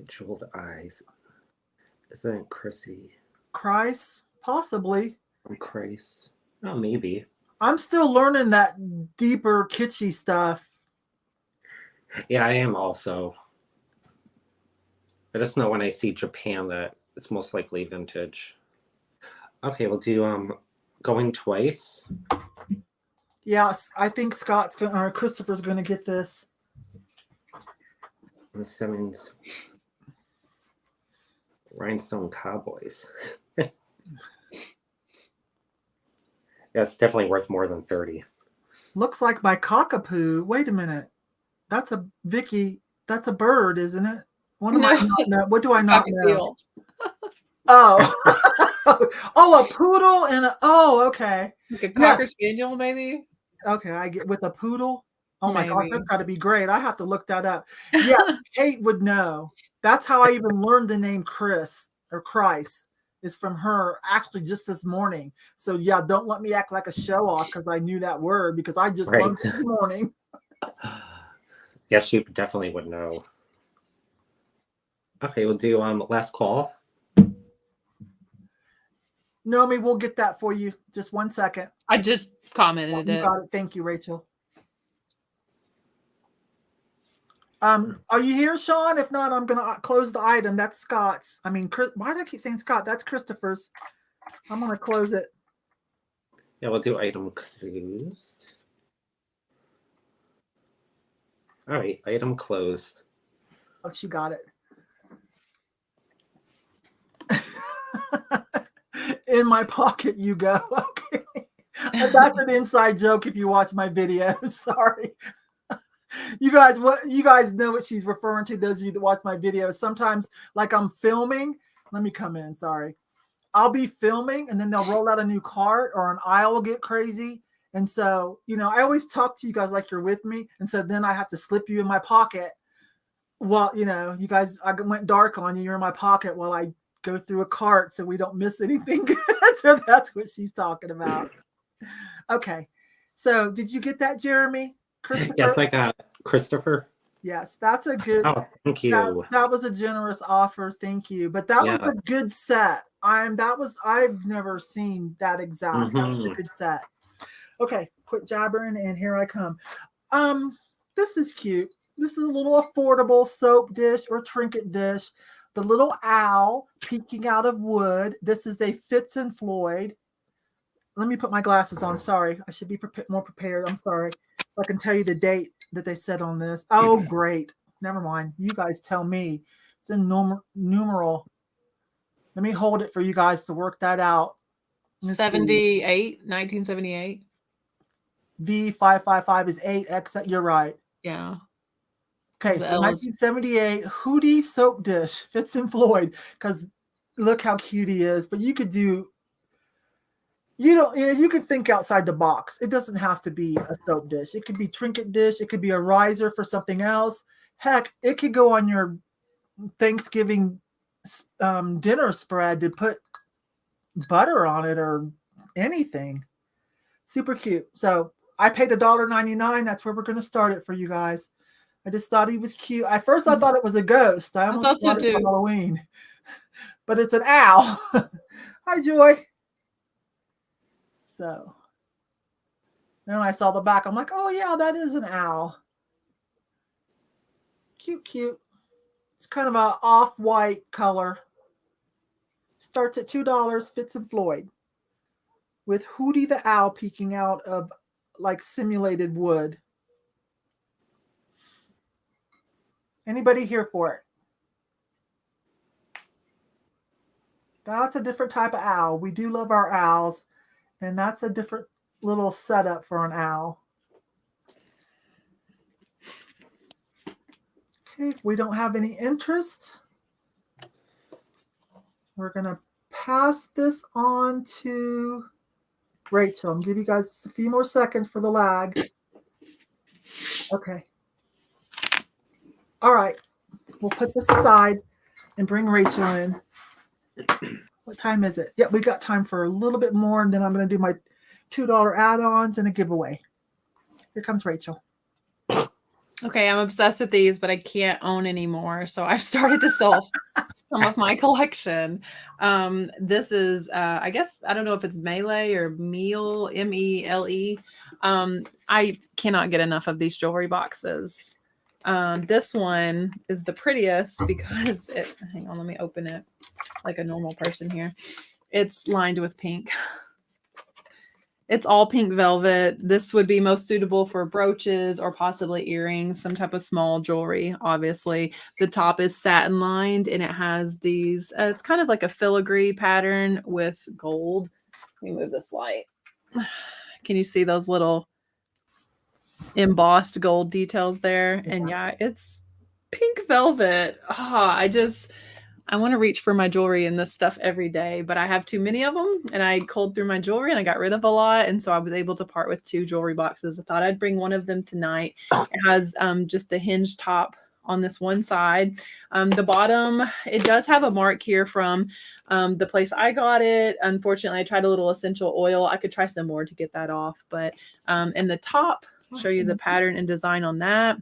jeweled eyes. Isn't it Chrissy? Christ? Possibly. Christ. Oh, maybe. I'm still learning that deeper kitschy stuff. Yeah, I am also. I just know when I see Japan that it's most likely vintage. Okay, we'll do going twice. Yes, I think Scott's going or Christopher's going to get this. The Simmons Rhinestone Cowboys. Yeah, it's definitely worth more than 30. Looks like my cockapoo. Wait a minute. That's a Vicky. That's a bird, isn't it? What do I not know? What do I not know? Oh. Oh, a poodle and okay. Like a cocker spaniel, maybe? Okay, I get with a poodle. Oh my God, that's got to be great. I have to look that up. Yeah, Kate would know. That's how I even learned the name Chris or Christ is from her actually just this morning. So yeah, don't let me act like a show off because I knew that word because I just learned this morning. Yeah, she definitely would know. Okay, we'll do last call. Nomi, we'll get that for you. Just 1 second. I just commented it. Got it. Thank you, Rachel. Are you here, Sean? If not, I'm gonna close the item. That's Scott's. I mean, why do I keep saying Scott? That's Christopher's. I'm gonna close it. Yeah, we'll do item closed. All right, item closed. Oh, she got it. In my pocket you go. Okay. That's an inside joke if you watch my video. Sorry. You guys know what she's referring to, those of you that watch my videos. Sometimes, like I'm filming. Let me come in, sorry. I'll be filming and then they'll roll out a new cart or an aisle will get crazy. And so, I always talk to you guys like you're with me. And so then I have to slip you in my pocket. Well, you guys, I went dark on you. You're in my pocket while I go through a cart so we don't miss anything good. So that's what she's talking about. Okay. So did you get that, Jeremy? Christopher? Yes, I got Christopher. Yes, that's a good. Oh, thank you. That was a generous offer. Thank you. But that was a good set. I've never seen that exact. That was a good set. Okay, quit jabbering and here I come. This is cute. This is a little affordable soap dish or trinket dish. The little owl peeking out of wood. This is a Fitz and Floyd. Let me put my glasses on. Sorry. I should be more prepared. I'm sorry. So I can tell you the date that they said on this. Oh, great. Never mind. You guys tell me. It's in numeral. Let me hold it for you guys to work that out. 1978. V555 is 8X. You're right. Yeah. Okay, The so L is- 1978 Hootie soap dish fits in Floyd, because look how cute he is. But you could do, you could think outside the box. It doesn't have to be a soap dish. It could be trinket dish. It could be a riser for something else. Heck, it could go on your Thanksgiving dinner spread to put butter on it or anything. Super cute. So I paid $1.99. That's where we're going to start it for you guys. I just thought he was cute. At first, I thought it was a ghost. I almost bought it for Halloween, but it's an owl. Hi, Joy. So then I saw the back. I'm like, oh yeah, that is an owl. Cute, cute. It's kind of a off-white color. Starts at $2. Fits in Floyd, with Hootie the owl peeking out of like simulated wood. Anybody here for it? That's a different type of owl. We do love our owls, and that's a different little setup for an owl. Okay, if we don't have any interest, we're going to pass this on to Rachel. I'm going to give you guys a few more seconds for the lag. Okay. All right. We'll put this aside and bring Rachel in. What time is it? Yeah, we got time for a little bit more, and then I'm going to do my $2 add-ons and a giveaway. Here comes Rachel. Okay, I'm obsessed with these, but I can't own anymore. So I've started to sell some of my collection. This is, I guess, I don't know if it's Melee or Meal, M-E-L-E. I cannot get enough of these jewelry boxes. This one is the prettiest because hang on, let me open it like a normal person here. It's lined with pink. It's all pink velvet. This would be most suitable for brooches or possibly earrings, some type of small jewelry, obviously. The top is satin lined and it has these, it's kind of like a filigree pattern with gold. Let me move this light. Can you see those little embossed gold details there? And yeah, it's pink velvet. I want to reach for my jewelry and this stuff every day, but I have too many of them, and I culled through my jewelry and I got rid of a lot. And so I was able to part with 2 jewelry boxes. I thought I'd bring one of them tonight. It has just the hinge top on this one side. The bottom, it does have a mark here from the place I got it. Unfortunately, I tried a little essential oil. I could try some more to get that off, but in the top, I'll show you the pattern and design on that.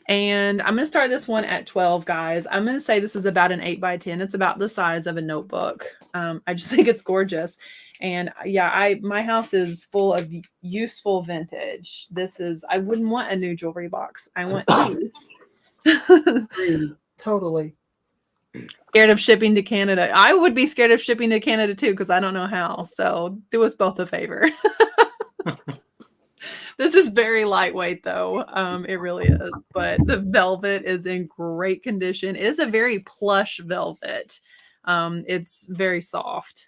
And I'm going to start this one at 12, guys. I'm going to say this is about an 8x10. It's about the size of a notebook. I just think it's gorgeous. And yeah, my house is full of useful vintage. I wouldn't want a new jewelry box. I want these. Totally. Scared of shipping to Canada. I would be scared of shipping to Canada too, because I don't know how. So do us both a favor. This is very lightweight though. It really is. But the velvet is in great condition. It is a very plush velvet. It's very soft.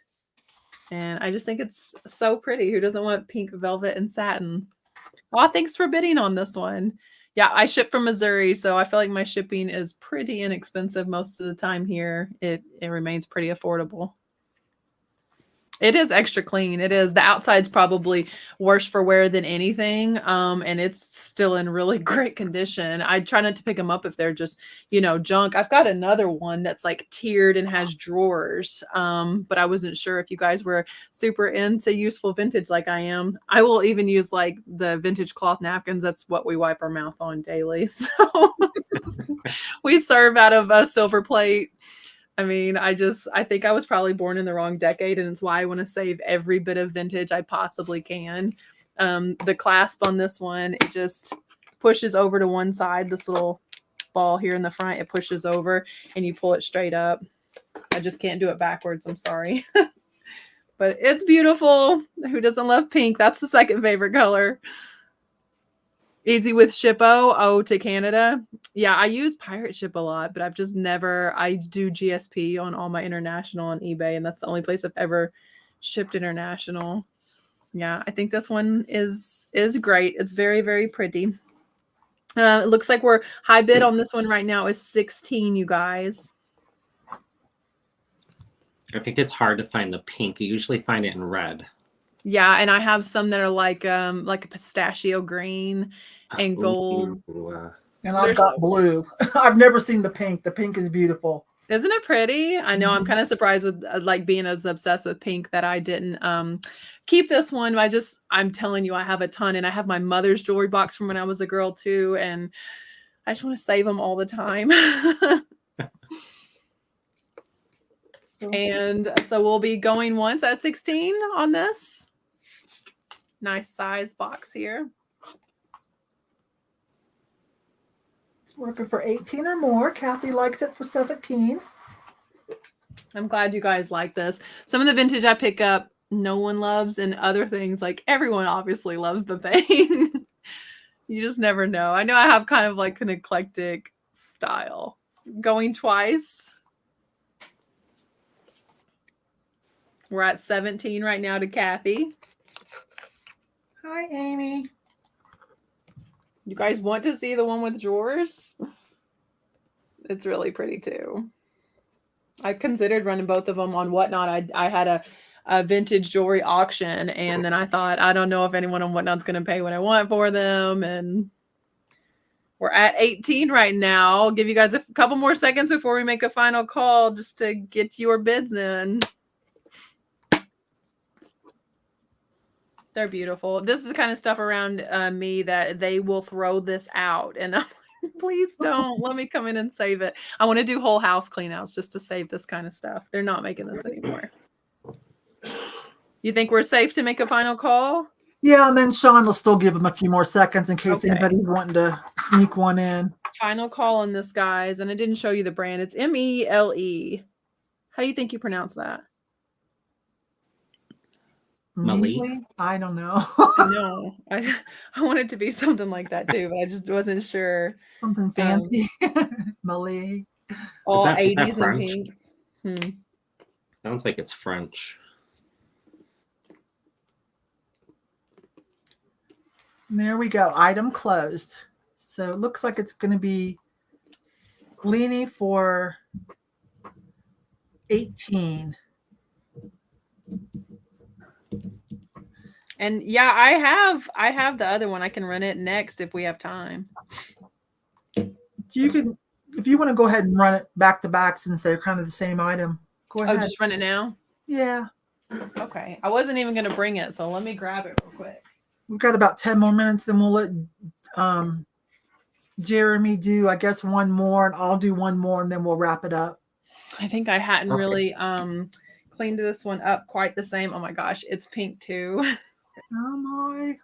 And I just think it's so pretty. Who doesn't want pink velvet and satin? Oh, thanks for bidding on this one. Yeah, I ship from Missouri, so I feel like my shipping is pretty inexpensive most of the time here. It remains pretty affordable. It is extra clean. It is. The outside's probably worse for wear than anything. And it's still in really great condition. I try not to pick them up if they're just, junk. I've got another one that's like tiered and has drawers. But I wasn't sure if you guys were super into useful vintage like I am. I will even use like the vintage cloth napkins. That's what we wipe our mouth on daily. So we serve out of a silver plate. I mean, I think I was probably born in the wrong decade, and it's why I want to save every bit of vintage I possibly can. The clasp on this one, it just pushes over to one side. This little ball here in the front, it pushes over and you pull it straight up. I just can't do it backwards. I'm sorry. But it's beautiful. Who doesn't love pink? That's the second favorite color. Easy with Shippo, to Canada. Yeah, I use Pirate Ship a lot, but I've just never, I do GSP on all my international on eBay, and that's the only place I've ever shipped international. Yeah, I think this one is great. It's very, very pretty. It looks like we're high bid on this one right now is 16, you guys. I think it's hard to find the pink. You usually find it in red. Yeah, and I have some that are like a pistachio green and gold. And I've got blue. I've never seen the pink. The pink is beautiful. Isn't it pretty? I know. I'm kind of surprised with like being as obsessed with pink that I didn't keep this one. I'm telling you, I have a ton, and I have my mother's jewelry box from when I was a girl too, and I just want to save them all the time. And so we'll be going once at 16 on this. Nice size box here. It's working for 18 or more. Kathy likes it for 17. I'm glad you guys like this. Some of the vintage I pick up, no one loves, and other things like everyone obviously loves the thing. You just never know. I know I have kind of like an eclectic style. Going twice. We're at 17 right now to Kathy. Hi, Amy. You guys want to see the one with drawers? It's really pretty too. I considered running both of them on Whatnot. I had a vintage jewelry auction, and then I thought, I don't know if anyone on Whatnot's going to pay what I want for them. And we're at 18 right now. I'll give you guys a couple more seconds before we make a final call just to get your bids in. They're beautiful. This is the kind of stuff around me that they will throw this out. And I'm like, please don't. Let me come in and save it. I want to do whole house cleanouts just to save this kind of stuff. They're not making this anymore. You think we're safe to make a final call? Yeah, and then Sean will still give them a few more seconds in case anybody's wanting to sneak one in. Final call on this, guys. And I didn't show you the brand. It's Mele. How do you think you pronounce that? Mele? I don't know. No, I want it to be something like that too, but I just wasn't sure. Something fancy. Mele. All Is that 80s and French? pinks. Sounds like it's French. There we go. Item closed. So it looks like it's going to be leaning for 18. And yeah, I have the other one. I can run it next if we have time. You can, if you want to go ahead and run it back to back since they're kind of the same item. Go ahead. Oh, just run it now? Yeah. Okay. I wasn't even going to bring it, so let me grab it real quick. We've got about 10 more minutes, then we'll let Jeremy do, I guess, one more, and I'll do one more, and then we'll wrap it up. I think I hadn't really cleaned this one up quite the same. Oh my gosh, it's pink too. Oh my.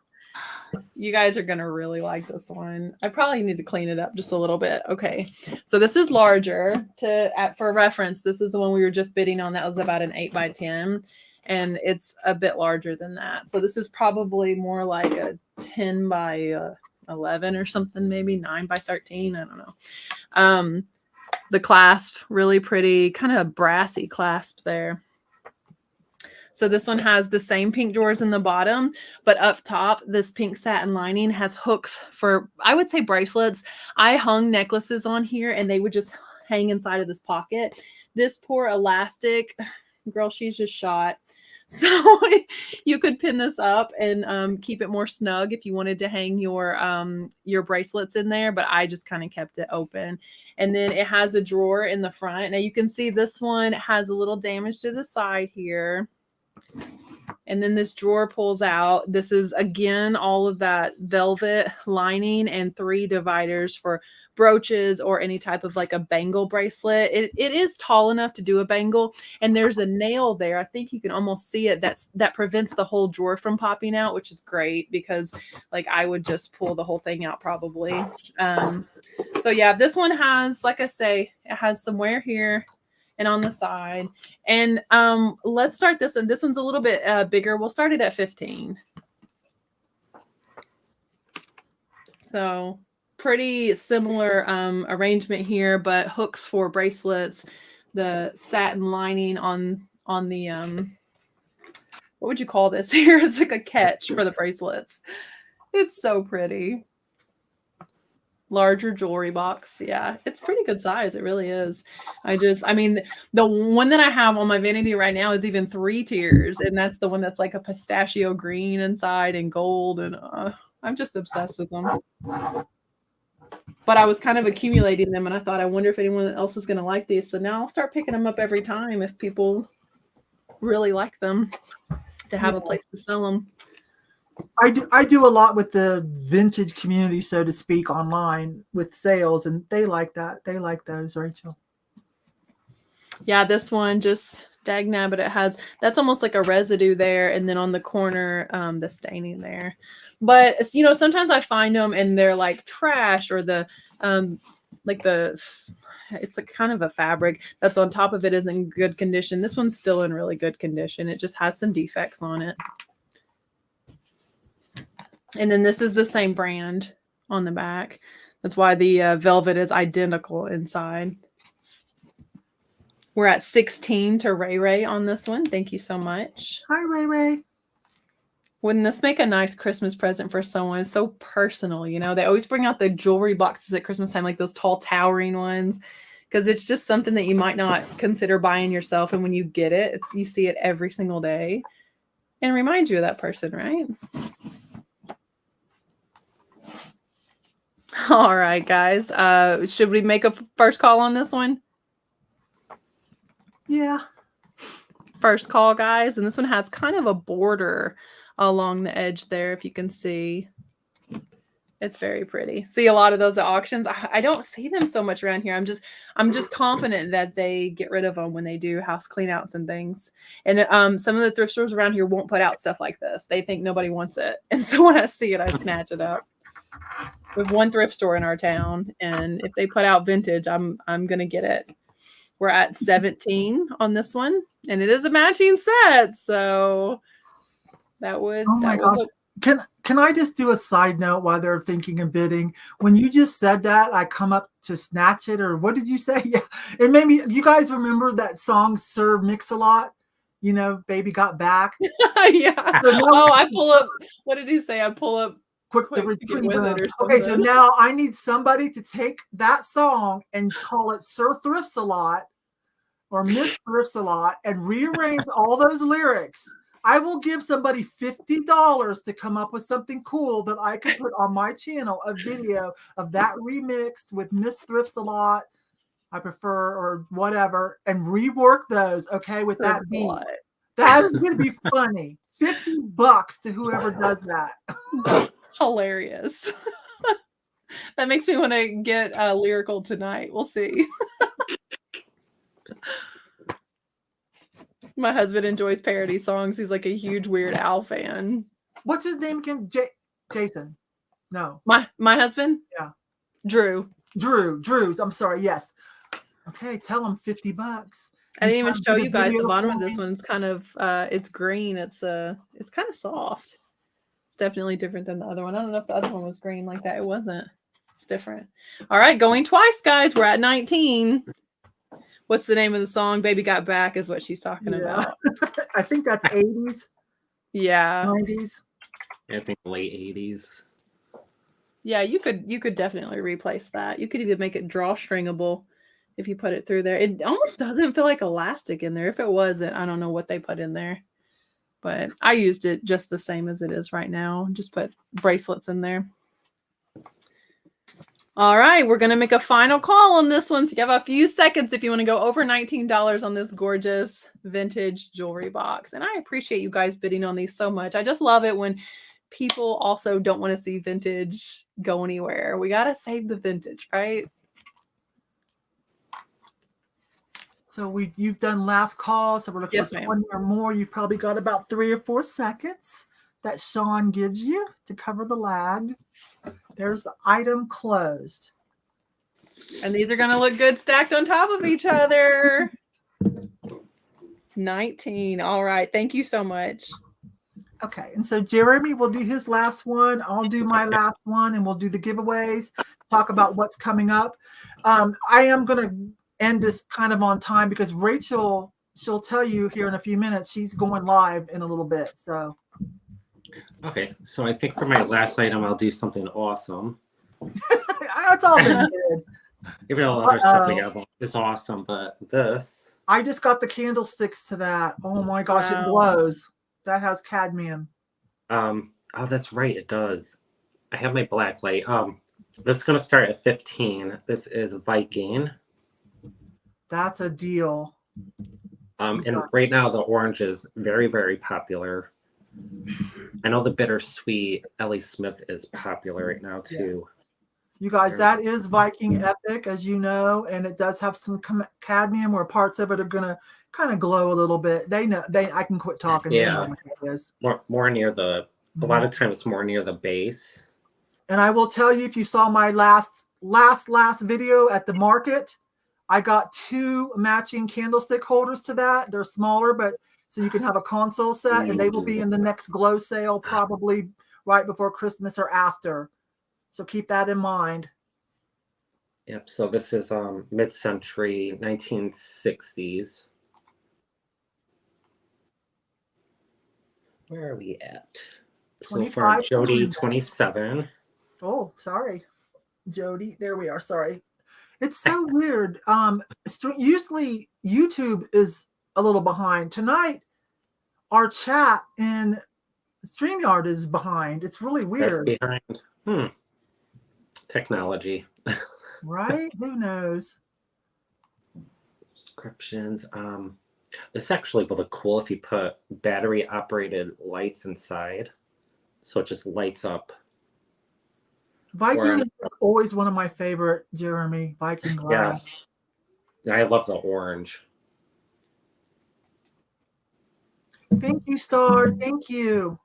You guys are going to really like this one. I probably need to clean it up just a little bit. Okay. So this is larger. For reference, this is the one we were just bidding on. That was about an 8x10. And it's a bit larger than that. So this is probably more like a 10x11 or something, maybe 9x13. I don't know. The clasp, really pretty, kind of brassy clasp there. So this one has the same pink drawers in the bottom, but up top, this pink satin lining has hooks for, I would say, bracelets. I hung necklaces on here and they would just hang inside of this pocket. This poor elastic, girl, she's just shot. So you could pin this up and keep it more snug if you wanted to hang your bracelets in there, but I just kind of kept it open. And then it has a drawer in the front. Now you can see this one has a little damage to the side here. And then this drawer pulls out. This is, again, all of that velvet lining and 3 dividers for brooches or any type of like a bangle bracelet. It is tall enough to do a bangle. And there's a nail there. I think you can almost see it. That prevents the whole drawer from popping out, which is great because like I would just pull the whole thing out probably. So yeah, this one has, like I say, it has some wear here and on the side. And let's start this one. This one's a little bit bigger. We'll start it at 15. So pretty similar arrangement here, but hooks for bracelets, the satin lining on the what would you call this here? It's like a catch for the bracelets. It's so pretty. Larger jewelry box. Yeah, it's pretty good size. It really is. I mean, the one that I have on my vanity right now is even 3 tiers, and that's the one that's like a pistachio green inside and gold, and I'm just obsessed with them. But I was kind of accumulating them, and I thought, I wonder if anyone else is going to like these. So now I'll start picking them up every time if people really like them, to have a place to sell them. I do a lot with the vintage community, so to speak, online with sales, and they like that. They like those, Rachel. Yeah, this one just but it has, that's almost like a residue there, and then on the corner, the staining there. But you know, sometimes I find them and they're like trash, or the like it's like kind of a fabric that's on top of it is in good condition. This one's still in really good condition. It just has some defects on it. And then this is the same brand on the back. That's why the velvet is identical inside. We're at 16 to Ray Ray on this one. Thank you so much. Hi, Ray Ray. Wouldn't this make a nice Christmas present for someone? It's so personal, you know. They always bring out the jewelry boxes at Christmas time, like those tall, towering ones, because it's just something that you might not consider buying yourself. And when you get it, you see it every single day and remind you of that person, right? All right, guys. Should we make a first call on this one? Yeah. First call, guys. And this one has kind of a border along the edge there, if you can see. It's very pretty. See a lot of those at auctions. I don't see them so much around here. I'm just confident that they get rid of them when they do house clean outs and things. And some of the thrift stores around here won't put out stuff like this. They think nobody wants it. And so when I see it, I snatch it up. We have one thrift store in our town, and if they put out vintage, I'm gonna get it. We're at 17 on this one, and it is a matching set, so that would. Oh my gosh! Can I just do a side note while they're thinking and bidding? When you just said that, I come up to snatch it, or what did you say? Yeah, it made me. You guys remember that song "Sir Mix-a-Lot"? You know, "Baby Got Back." Yeah. Oh, I pull up. What did he say? I pull up. Quick to retrieve it. Okay, so now I need somebody to take that song and call it Sir Thrifts a Lot or Miss Thrifts a Lot and rearrange all those lyrics. I will give somebody $50 to come up with something cool that I can put on my channel, a video of that remixed with Miss Thrifts a Lot, I prefer, or whatever, and rework those, okay, with that beat. That's going to be funny. $50 to whoever does that. That's hilarious. That makes me want to get lyrical tonight. We'll see. My husband enjoys parody songs. He's like a huge Weird Al fan. What's his name again? Jason? No. My husband? Yeah. Drew. I'm sorry. Yes. Okay. Tell him $50. I didn't even show you guys the bottom of this one. It's kind of it's green. It's kind of soft. It's definitely different than the other one. I don't know if the other one was green like that. It wasn't. It's different. All right, going twice, guys. We're at 19. What's the name of the song? Baby Got Back is what she's talking about. I think that's 80s. Yeah. 90s. I think late 80s. Yeah, you could definitely replace that. You could even make it drawstringable. If you put it through there, it almost doesn't feel like elastic in there. If it wasn't, I don't know what they put in there, but I used it just the same as it is right now. Just put bracelets in there. All right, we're going to make a final call on this one. So you have a few seconds if you want to go over $19 on this gorgeous vintage jewelry box. And I appreciate you guys bidding on these so much. I just love it when people also don't want to see vintage go anywhere. We got to save the vintage, right? So you've done last call, so we're looking Yes, for ma'am. 20 or more. You've probably got about 3 or 4 seconds that Sean gives you to cover the lag. There's the item closed. And these are going to look good stacked on top of each other. 19. All right. Thank you so much. Okay, and so Jeremy will do his last one. I'll do my last one, and we'll do the giveaways, talk about what's coming up. I am going to end this kind of on time because Rachel, she'll tell you here in a few minutes, she's going live in a little bit. So, Okay, so I think for my last item, I'll do something awesome. it's all been good. Even though other stuff we have is awesome, but this. I just got the candlesticks to that. Oh my gosh, Wow. it glows. That has cadmium. Oh, that's right, it does. I have my black light. This is gonna start at 15. This is Viking. That's a deal. And right now the orange is very, very popular. I know the bittersweet Ellie Smith is popular right now too. Yes. You guys, that is Viking Epic, as you know, and it does have some cadmium where parts of it are going to kind of glow a little bit. They know, I can quit talking. Yeah. They know what it is. More near the, a lot of times more near the base. And I will tell you, if you saw my last video at the market, I got 2 matching candlestick holders to that. They're smaller, but so you can have a console set, and they will be in the next glow sale probably right before Christmas or after. So keep that in mind. Yep. So this is mid-century 1960s. Where are we at? So for Jody, 27. Oh, sorry, Jody. There we are. Sorry. It's so weird. Usually YouTube is a little behind. Tonight, our chat in StreamYard is behind. It's really weird. That's behind. Technology. Right? Who knows? Subscriptions. This actually will look cool if you put battery operated lights inside. So it just lights up. Viking is always one of my favorite, Jeremy. Viking glass. Yes. I love the orange. Thank you, Star. Thank you.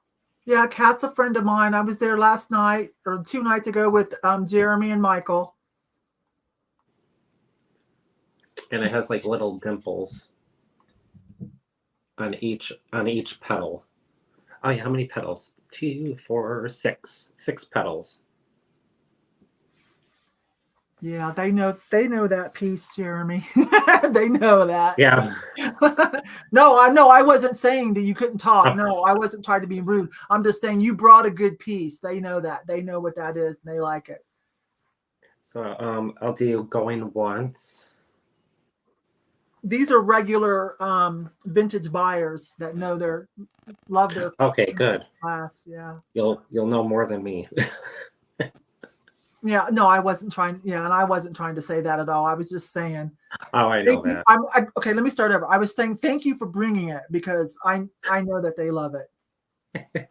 Yeah, Kat's a friend of mine. I was there last night or 2 nights ago with Jeremy and Michael. And it has like little dimples on each petal. Oh yeah, how many petals? 2, 4, 6. 6 petals. Yeah, they know that piece, Jeremy. They know that. Yeah. No, I wasn't saying that you couldn't talk. No, I wasn't trying to be rude. I'm just saying you brought a good piece. They know that. They know what that is, and they like it. So I'll do going once. These are regular vintage buyers that know love their good class. Yeah. You'll know more than me. Yeah, no, I wasn't trying. Yeah, and I wasn't trying to say that at all. I was just saying. Oh, I know that. Okay, let me start over. I was saying thank you for bringing it because I know that they love it.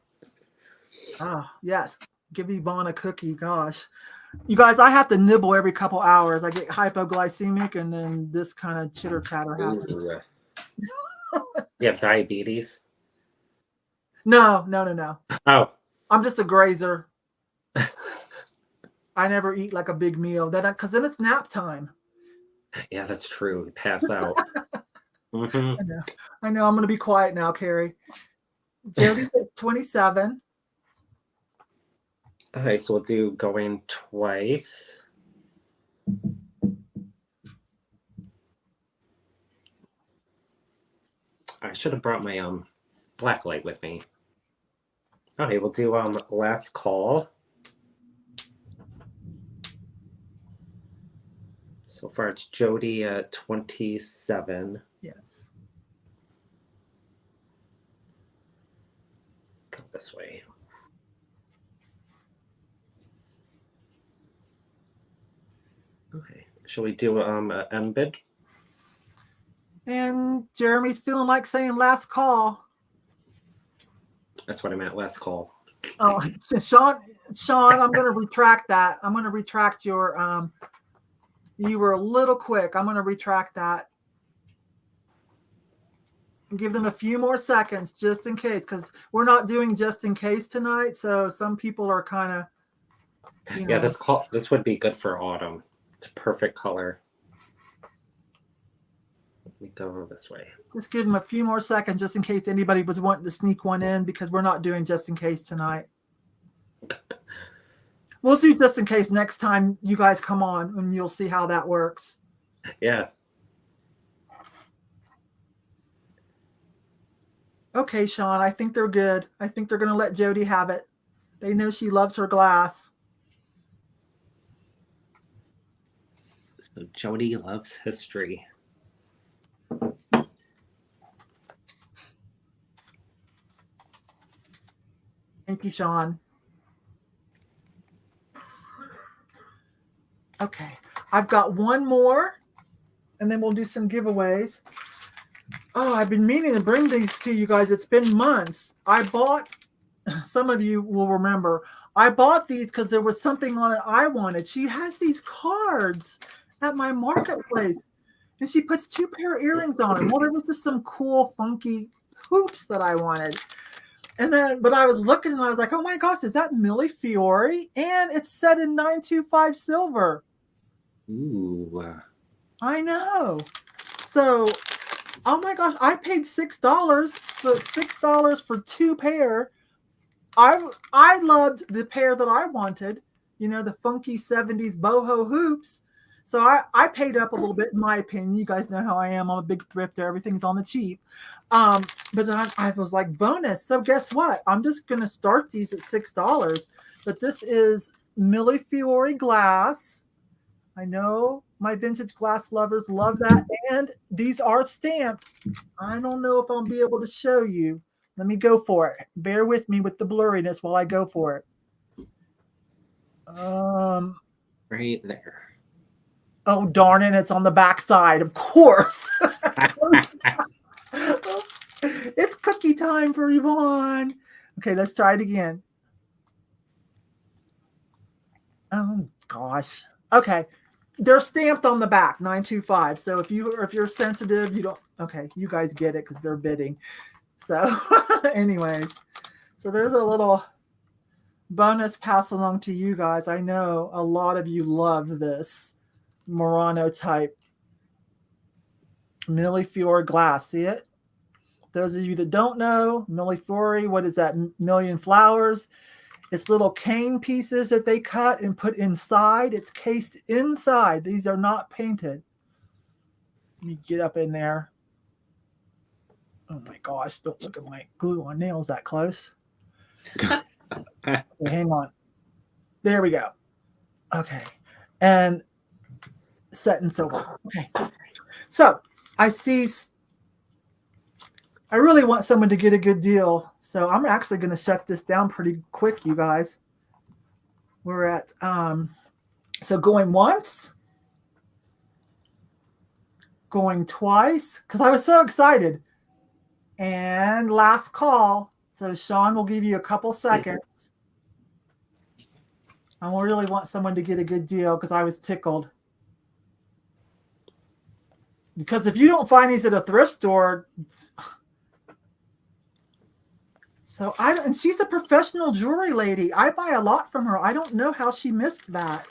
Yes, give Yvonne a cookie. Gosh, you guys, I have to nibble every couple hours. I get hypoglycemic, and then this kind of chitter chatter happens. You have diabetes? No. Oh, I'm just a grazer. I never eat like a big meal. Because then it's nap time. Yeah, that's true. You pass out. Mm-hmm. I know. I'm going to be quiet now, Carrie. Jody, 27. Okay, so we'll do going twice. I should have brought my black light with me. Okay, we'll do last call. So far, it's Jody at 27. Yes. Go this way. Okay. Shall we do an end bid? And Jeremy's feeling like saying last call. That's what I meant. Last call. Oh, Sean, I'm going to retract that. I'm going to retract your. You were a little quick. I'm going to retract that. Give them a few more seconds just in case, because we're not doing just in case tonight. So some people are kind of. Yeah, this would be good for autumn. It's a perfect color. me go this way. Just give them a few more seconds just in case anybody was wanting to sneak one in, because we're not doing just in case tonight. We'll do just in case next time you guys come on, and you'll see how that works. Yeah. Okay, Sean, I think they're good. I think they're going to let Jody have it. They know she loves her glass. So Jody loves history. Thank you, Sean. Okay, I've got one more, and then we'll do some giveaways. Oh, I've been meaning to bring these to you guys. It's been months. I bought, some of you will remember, I bought these because there was something on it I wanted. She has these cards at my marketplace, and she puts 2 pair of earrings on them. Well, there was just some cool, funky hoops that I wanted. And then, but I was looking and I was like, oh my gosh, is that Millie Fiore? And it's set in 925 silver. Ooh. I know. So, oh my gosh, I paid $6. So $6 for 2 pair. I loved the pair that I wanted, you know, the funky 70s boho hoops. So I paid up a little bit, in my opinion. You guys know how I am. I'm a big thrifter. Everything's on the cheap. But then I was like, bonus. So guess what? I'm just going to start these at $6. But this is Millie Fiore glass. I know my vintage glass lovers love that. And these are stamped. I don't know if I'll be able to show you. Let me go for it. Bear with me with the blurriness while I go for it. Right there. Oh, darn it. It's on the back side, of course. It's cookie time for Yvonne. Okay, let's try it again. Oh, gosh. Okay. They're stamped on the back, 925. So if you're sensitive, you don't. Okay, you guys get it because they're bidding. So anyways, so there's a little bonus pass along to you guys. I know a lot of you love this Murano type Millie Fiore glass. See it? Those of you that don't know, Millie Fiore, what is that? Million Flowers. It's little cane pieces that they cut and put inside. It's cased inside. These are not painted. Let me get up in there. Oh my gosh, don't look at my glue on nails that close. Okay, hang on. There we go. Okay. And set in silver. Okay. So I really want someone to get a good deal. So I'm actually going to shut this down pretty quick, you guys. We're at, so going once, going twice, because I was so excited. And last call. So Sean will give you a couple seconds. I really want someone to get a good deal because I was tickled. Because if you don't find these at a thrift store, so and she's a professional jewelry lady. I buy a lot from her. I don't know how she missed that.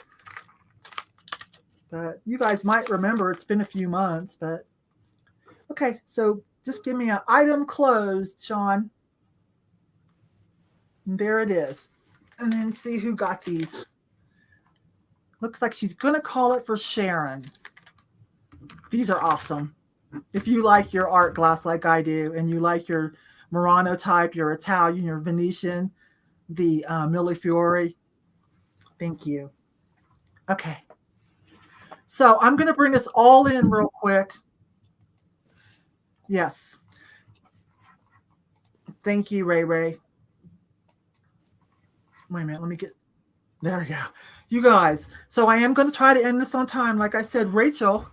But you guys might remember, it's been a few months, but okay, so just give me an item closed, Sean. And there it is. And then see who got these. Looks like she's going to call it for Sharon. These are awesome. If you like your art glass like I do, and you like your Murano type, your Italian, your Venetian, the Millie Fiore, thank you. Okay. So I'm going to bring us all in real quick. Yes. Thank you, Ray Ray. Wait a minute. Let me get, there we go. You guys. So I am going to try to end this on time. Like I said, Rachel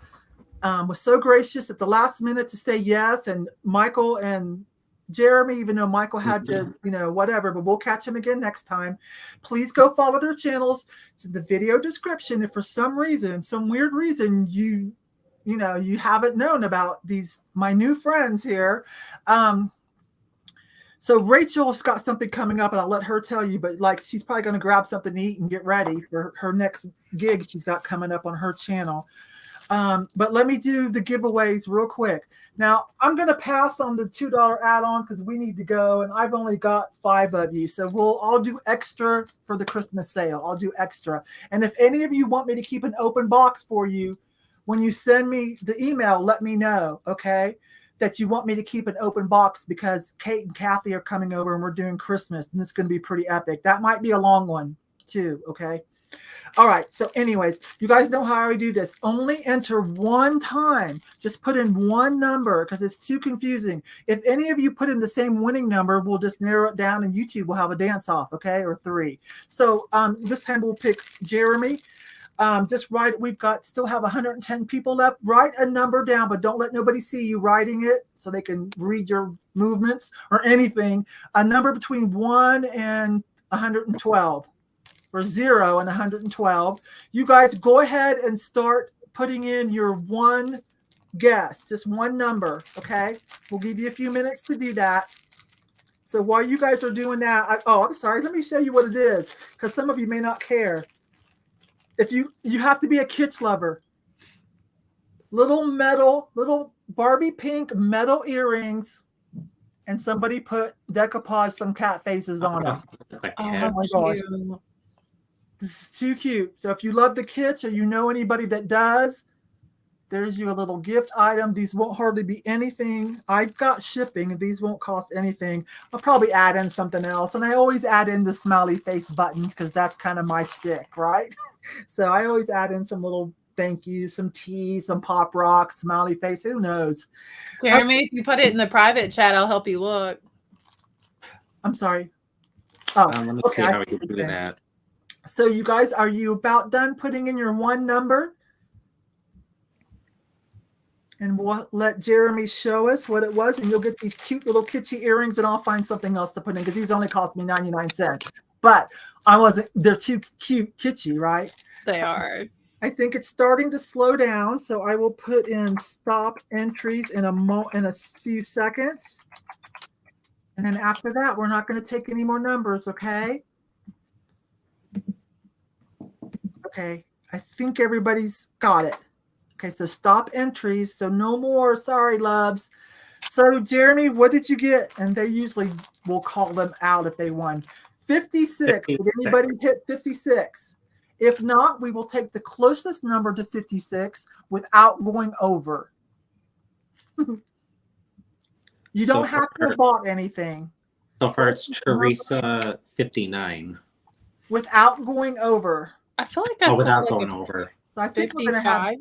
was so gracious at the last minute to say yes. And Michael and Jeremy, even though Michael had to, you know, whatever, but we'll catch him again next time. Please go follow their channels. It's in the video description. If for some reason, some weird reason, you know, you haven't known about these, my new friends here. So Rachel's got something coming up, and I'll let her tell you, but like, she's probably going to grab something to eat and get ready for her next gig she's got coming up on her channel. But let me do the giveaways real quick. Now, I'm going to pass on the $2 add-ons because we need to go, and I've only got 5 of you. So I'll do extra for the Christmas sale. I'll do extra. And if any of you want me to keep an open box for you, when you send me the email, let me know, okay, that you want me to keep an open box because Kate and Kathy are coming over and we're doing Christmas, and it's going to be pretty epic. That might be a long one too, okay? All right, so anyways, you guys know how I do this. Only enter one time. Just put in one number because it's too confusing. If any of you put in the same winning number, we'll just narrow it down and YouTube will have a dance-off, okay, or 3. So this time we'll pick Jeremy. Just write, still have 110 people left. Write a number down, but don't let nobody see you writing it so they can read your movements or anything. A number between 1 and 112. Or 0 and 112. You guys go ahead and start putting in your one guess, just one number, okay? We'll give you a few minutes to do that. So while you guys are doing that, I'm sorry, let me show you what it is because some of you may not care. If you have to be a Kitsch lover. Little Barbie pink metal earrings, and somebody put decoupage some cat faces on them. Oh my gosh. This is too cute. So if you love the Kitsch or you know anybody that does, there's you a little gift item. These won't hardly be anything. I've got shipping, and these won't cost anything. I'll probably add in something else. And I always add in the smiley face buttons because that's kind of my shtick, right? So I always add in some little thank you, some tea, some pop rock, smiley face. Who knows? Jeremy, if you put it in the private chat, I'll help you look. I'm sorry. Oh, let me see how we can do that. So you guys, are you about done putting in your one number? And we'll let Jeremy show us what it was, and you'll get these cute little kitschy earrings, and I'll find something else to put in because these only cost me 99 cents. But they're too cute, kitschy, right? They are. I think it's starting to slow down, so I will put in stop entries in a few seconds. And then after that, we're not going to take any more numbers, okay? Okay, I think everybody's got it. Okay, so stop entries. So no more. Sorry, loves. So, Jeremy, what did you get? And they usually will call them out if they won. 56. Did anybody hit 56? If not, we will take the closest number to 56 without going over. You don't have to have bought anything. So far, it's Teresa 59. Without going over. I feel like that's without going over. So I think we're gonna have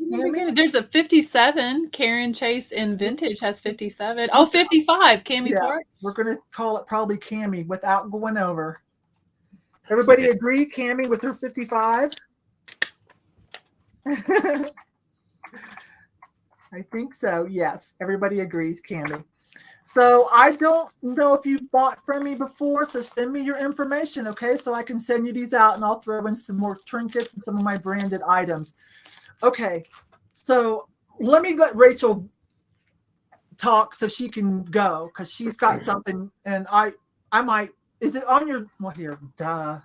there's a 57. Karen Chase in Vintage has 57. Oh, 55. Cami Parks. We're gonna call it probably Cami without going over. Everybody agree, Cami, with her 55? I think so. Yes, everybody agrees, Cami. So I don't know if you've bought from me before, so send me your information, okay? So I can send you these out, and I'll throw in some more trinkets and some of my branded items. Okay, so let Rachel talk so she can go because she's got something, and I might. Is it on your? Well, here, duh.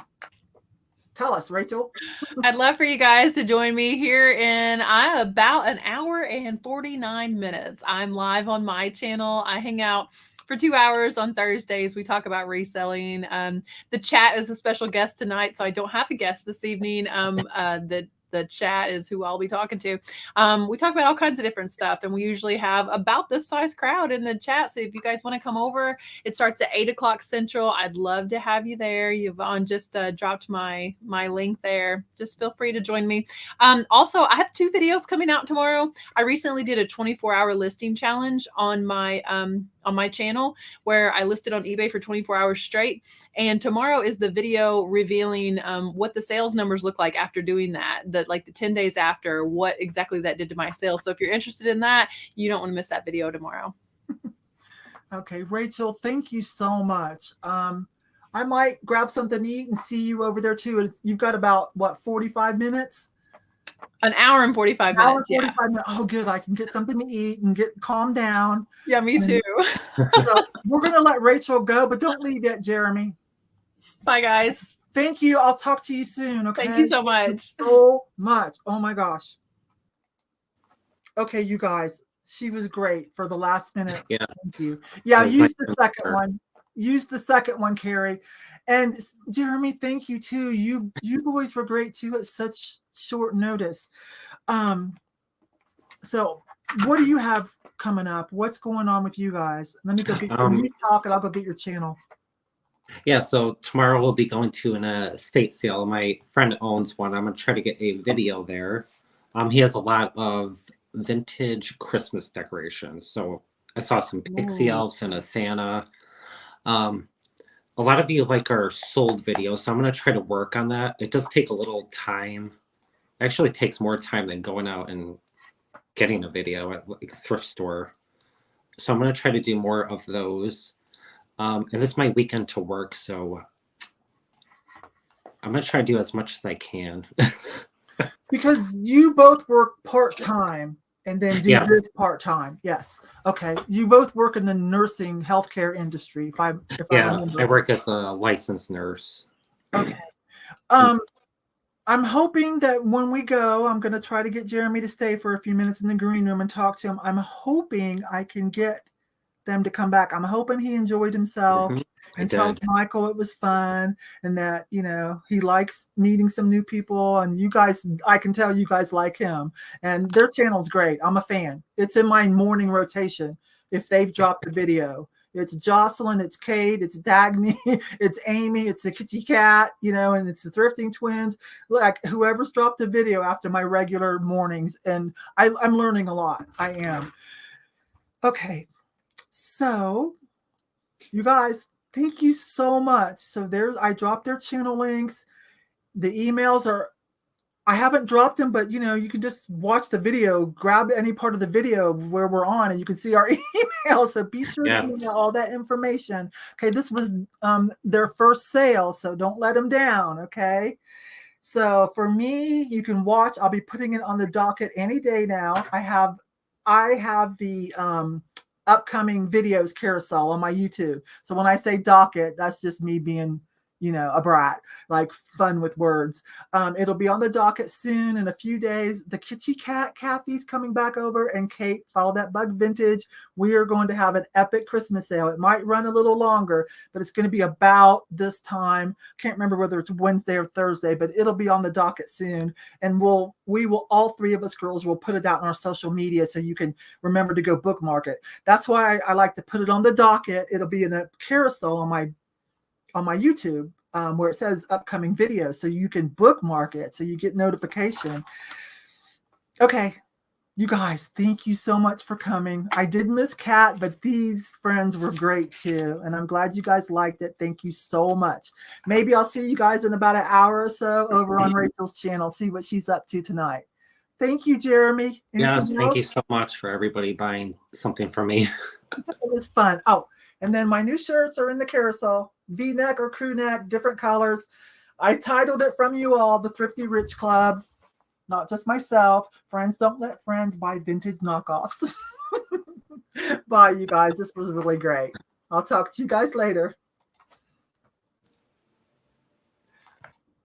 Tell us, Rachel. I'd love for you guys to join me here in about an hour and 49 minutes. I'm live on my channel. I hang out for 2 hours on Thursdays. We talk about reselling. The chat is a special guest tonight, so I don't have a guest this evening. The chat is who I'll be talking to. We talk about all kinds of different stuff, and we usually have about this size crowd in the chat. So if you guys want to come over, it starts at 8 o'clock Central. I'd love to have you there. Yvonne just dropped my link there. Just feel free to join me. Also, I have 2 videos coming out tomorrow. I recently did a 24-hour listing challenge on my channel where I listed on eBay for 24 hours straight. And tomorrow is the video revealing what the sales numbers look like after doing that, like the 10 days after, what exactly that did to my sales. So if you're interested in that, you don't want to miss that video tomorrow. Okay, Rachel, thank you so much. I might grab something to eat and see you over there too. You've got about, what, 45 minutes? An hour and 45 minutes. 45 minutes. Oh, good. I can get something to eat and get calmed down. Yeah, me too. So we're going to let Rachel go, but don't leave yet, Jeremy. Bye, guys. Thank you. I'll talk to you soon. Okay. Thank you so much. So much. Oh my gosh. Okay, you guys, she was great for the last minute. Yeah, Thank you. Yeah, it was use nice the to meet second her. one. Use the second one, Carrie. And Jeremy, thank you too. You boys were great too at such short notice. Um, so what do you have coming up? What's going on with you guys? Let me go get you talk and I'll go get your channel. Yeah, so tomorrow we'll be going to an estate sale. My friend owns one. I'm gonna try to get a video there. He has a lot of vintage Christmas decorations. So I saw some pixie Ooh. elves and a Santa. Um, a lot of you like our sold videos, so I'm gonna try to work on that. It does take a little time. Actually, it takes more time than going out and getting a video at like a thrift store. So I'm gonna try to do more of those. And this is my weekend to work, so I'm gonna try to do as much as I can. Because you both work part-time and then do Yes. this part-time. Yes. Okay. You both work in the nursing healthcare industry, if I remember. I work as a licensed nurse. Okay. I'm hoping that when we go, I'm going to try to get Jeremy to stay for a few minutes in the green room and talk to him. I'm hoping I can get them to come back. I'm hoping he enjoyed himself and told Michael it was fun and that, you know, he likes meeting some new people. And you guys, I can tell you guys like him. And their channel's great. I'm a fan. It's in my morning rotation if they've dropped a video. It's Jocelyn, it's Kate, it's Dagny, it's Amy, it's the Kitty Cat, you know, and it's the Thrifting twins. Like whoever's dropped a video after my regular mornings, and I'm learning a lot. I am. Okay, so you guys, thank you so much. So I dropped their channel links. The emails are. I haven't dropped them, but you know, you can just watch the video, grab any part of the video where we're on, and you can see our email. So be sure to email all that information. Okay, this was their first sale, so don't let them down. Okay, so for me, you can watch. I'll be putting it on the docket any day now. I have the upcoming videos carousel on my YouTube. So when I say docket, that's just me being, you know, a brat, like fun with words. It'll be on the docket soon in a few days. The Kitschy Cat, Kathy's coming back over, and Kate, Follow That Bug Vintage. We are going to have an epic Christmas sale. It might run a little longer, but it's going to be about this time. Can't remember whether it's Wednesday or Thursday, but it'll be on the docket soon. And we will, all three of us girls will put it out on our social media so you can remember to go bookmark it. That's why I like to put it on the docket. It'll be in a carousel on my YouTube where it says upcoming videos, so you can bookmark it so you get notification. Okay, you guys, thank you so much for coming. I did miss Kat, but these friends were great too, and I'm glad you guys liked it. Thank you so much. Maybe I'll see you guys in about an hour or so over on Rachel's channel, see what she's up to tonight. Thank you, Jeremy. Yes, thank you so much for everybody buying something for me. It was fun. Oh, and then my new shirts are in the carousel. V-neck or crew neck, different colors. I titled it from you all, the Thrifty Rich Club. Not just myself. Friends don't let friends buy vintage knockoffs. Bye, you guys. This was really great. I'll talk to you guys later.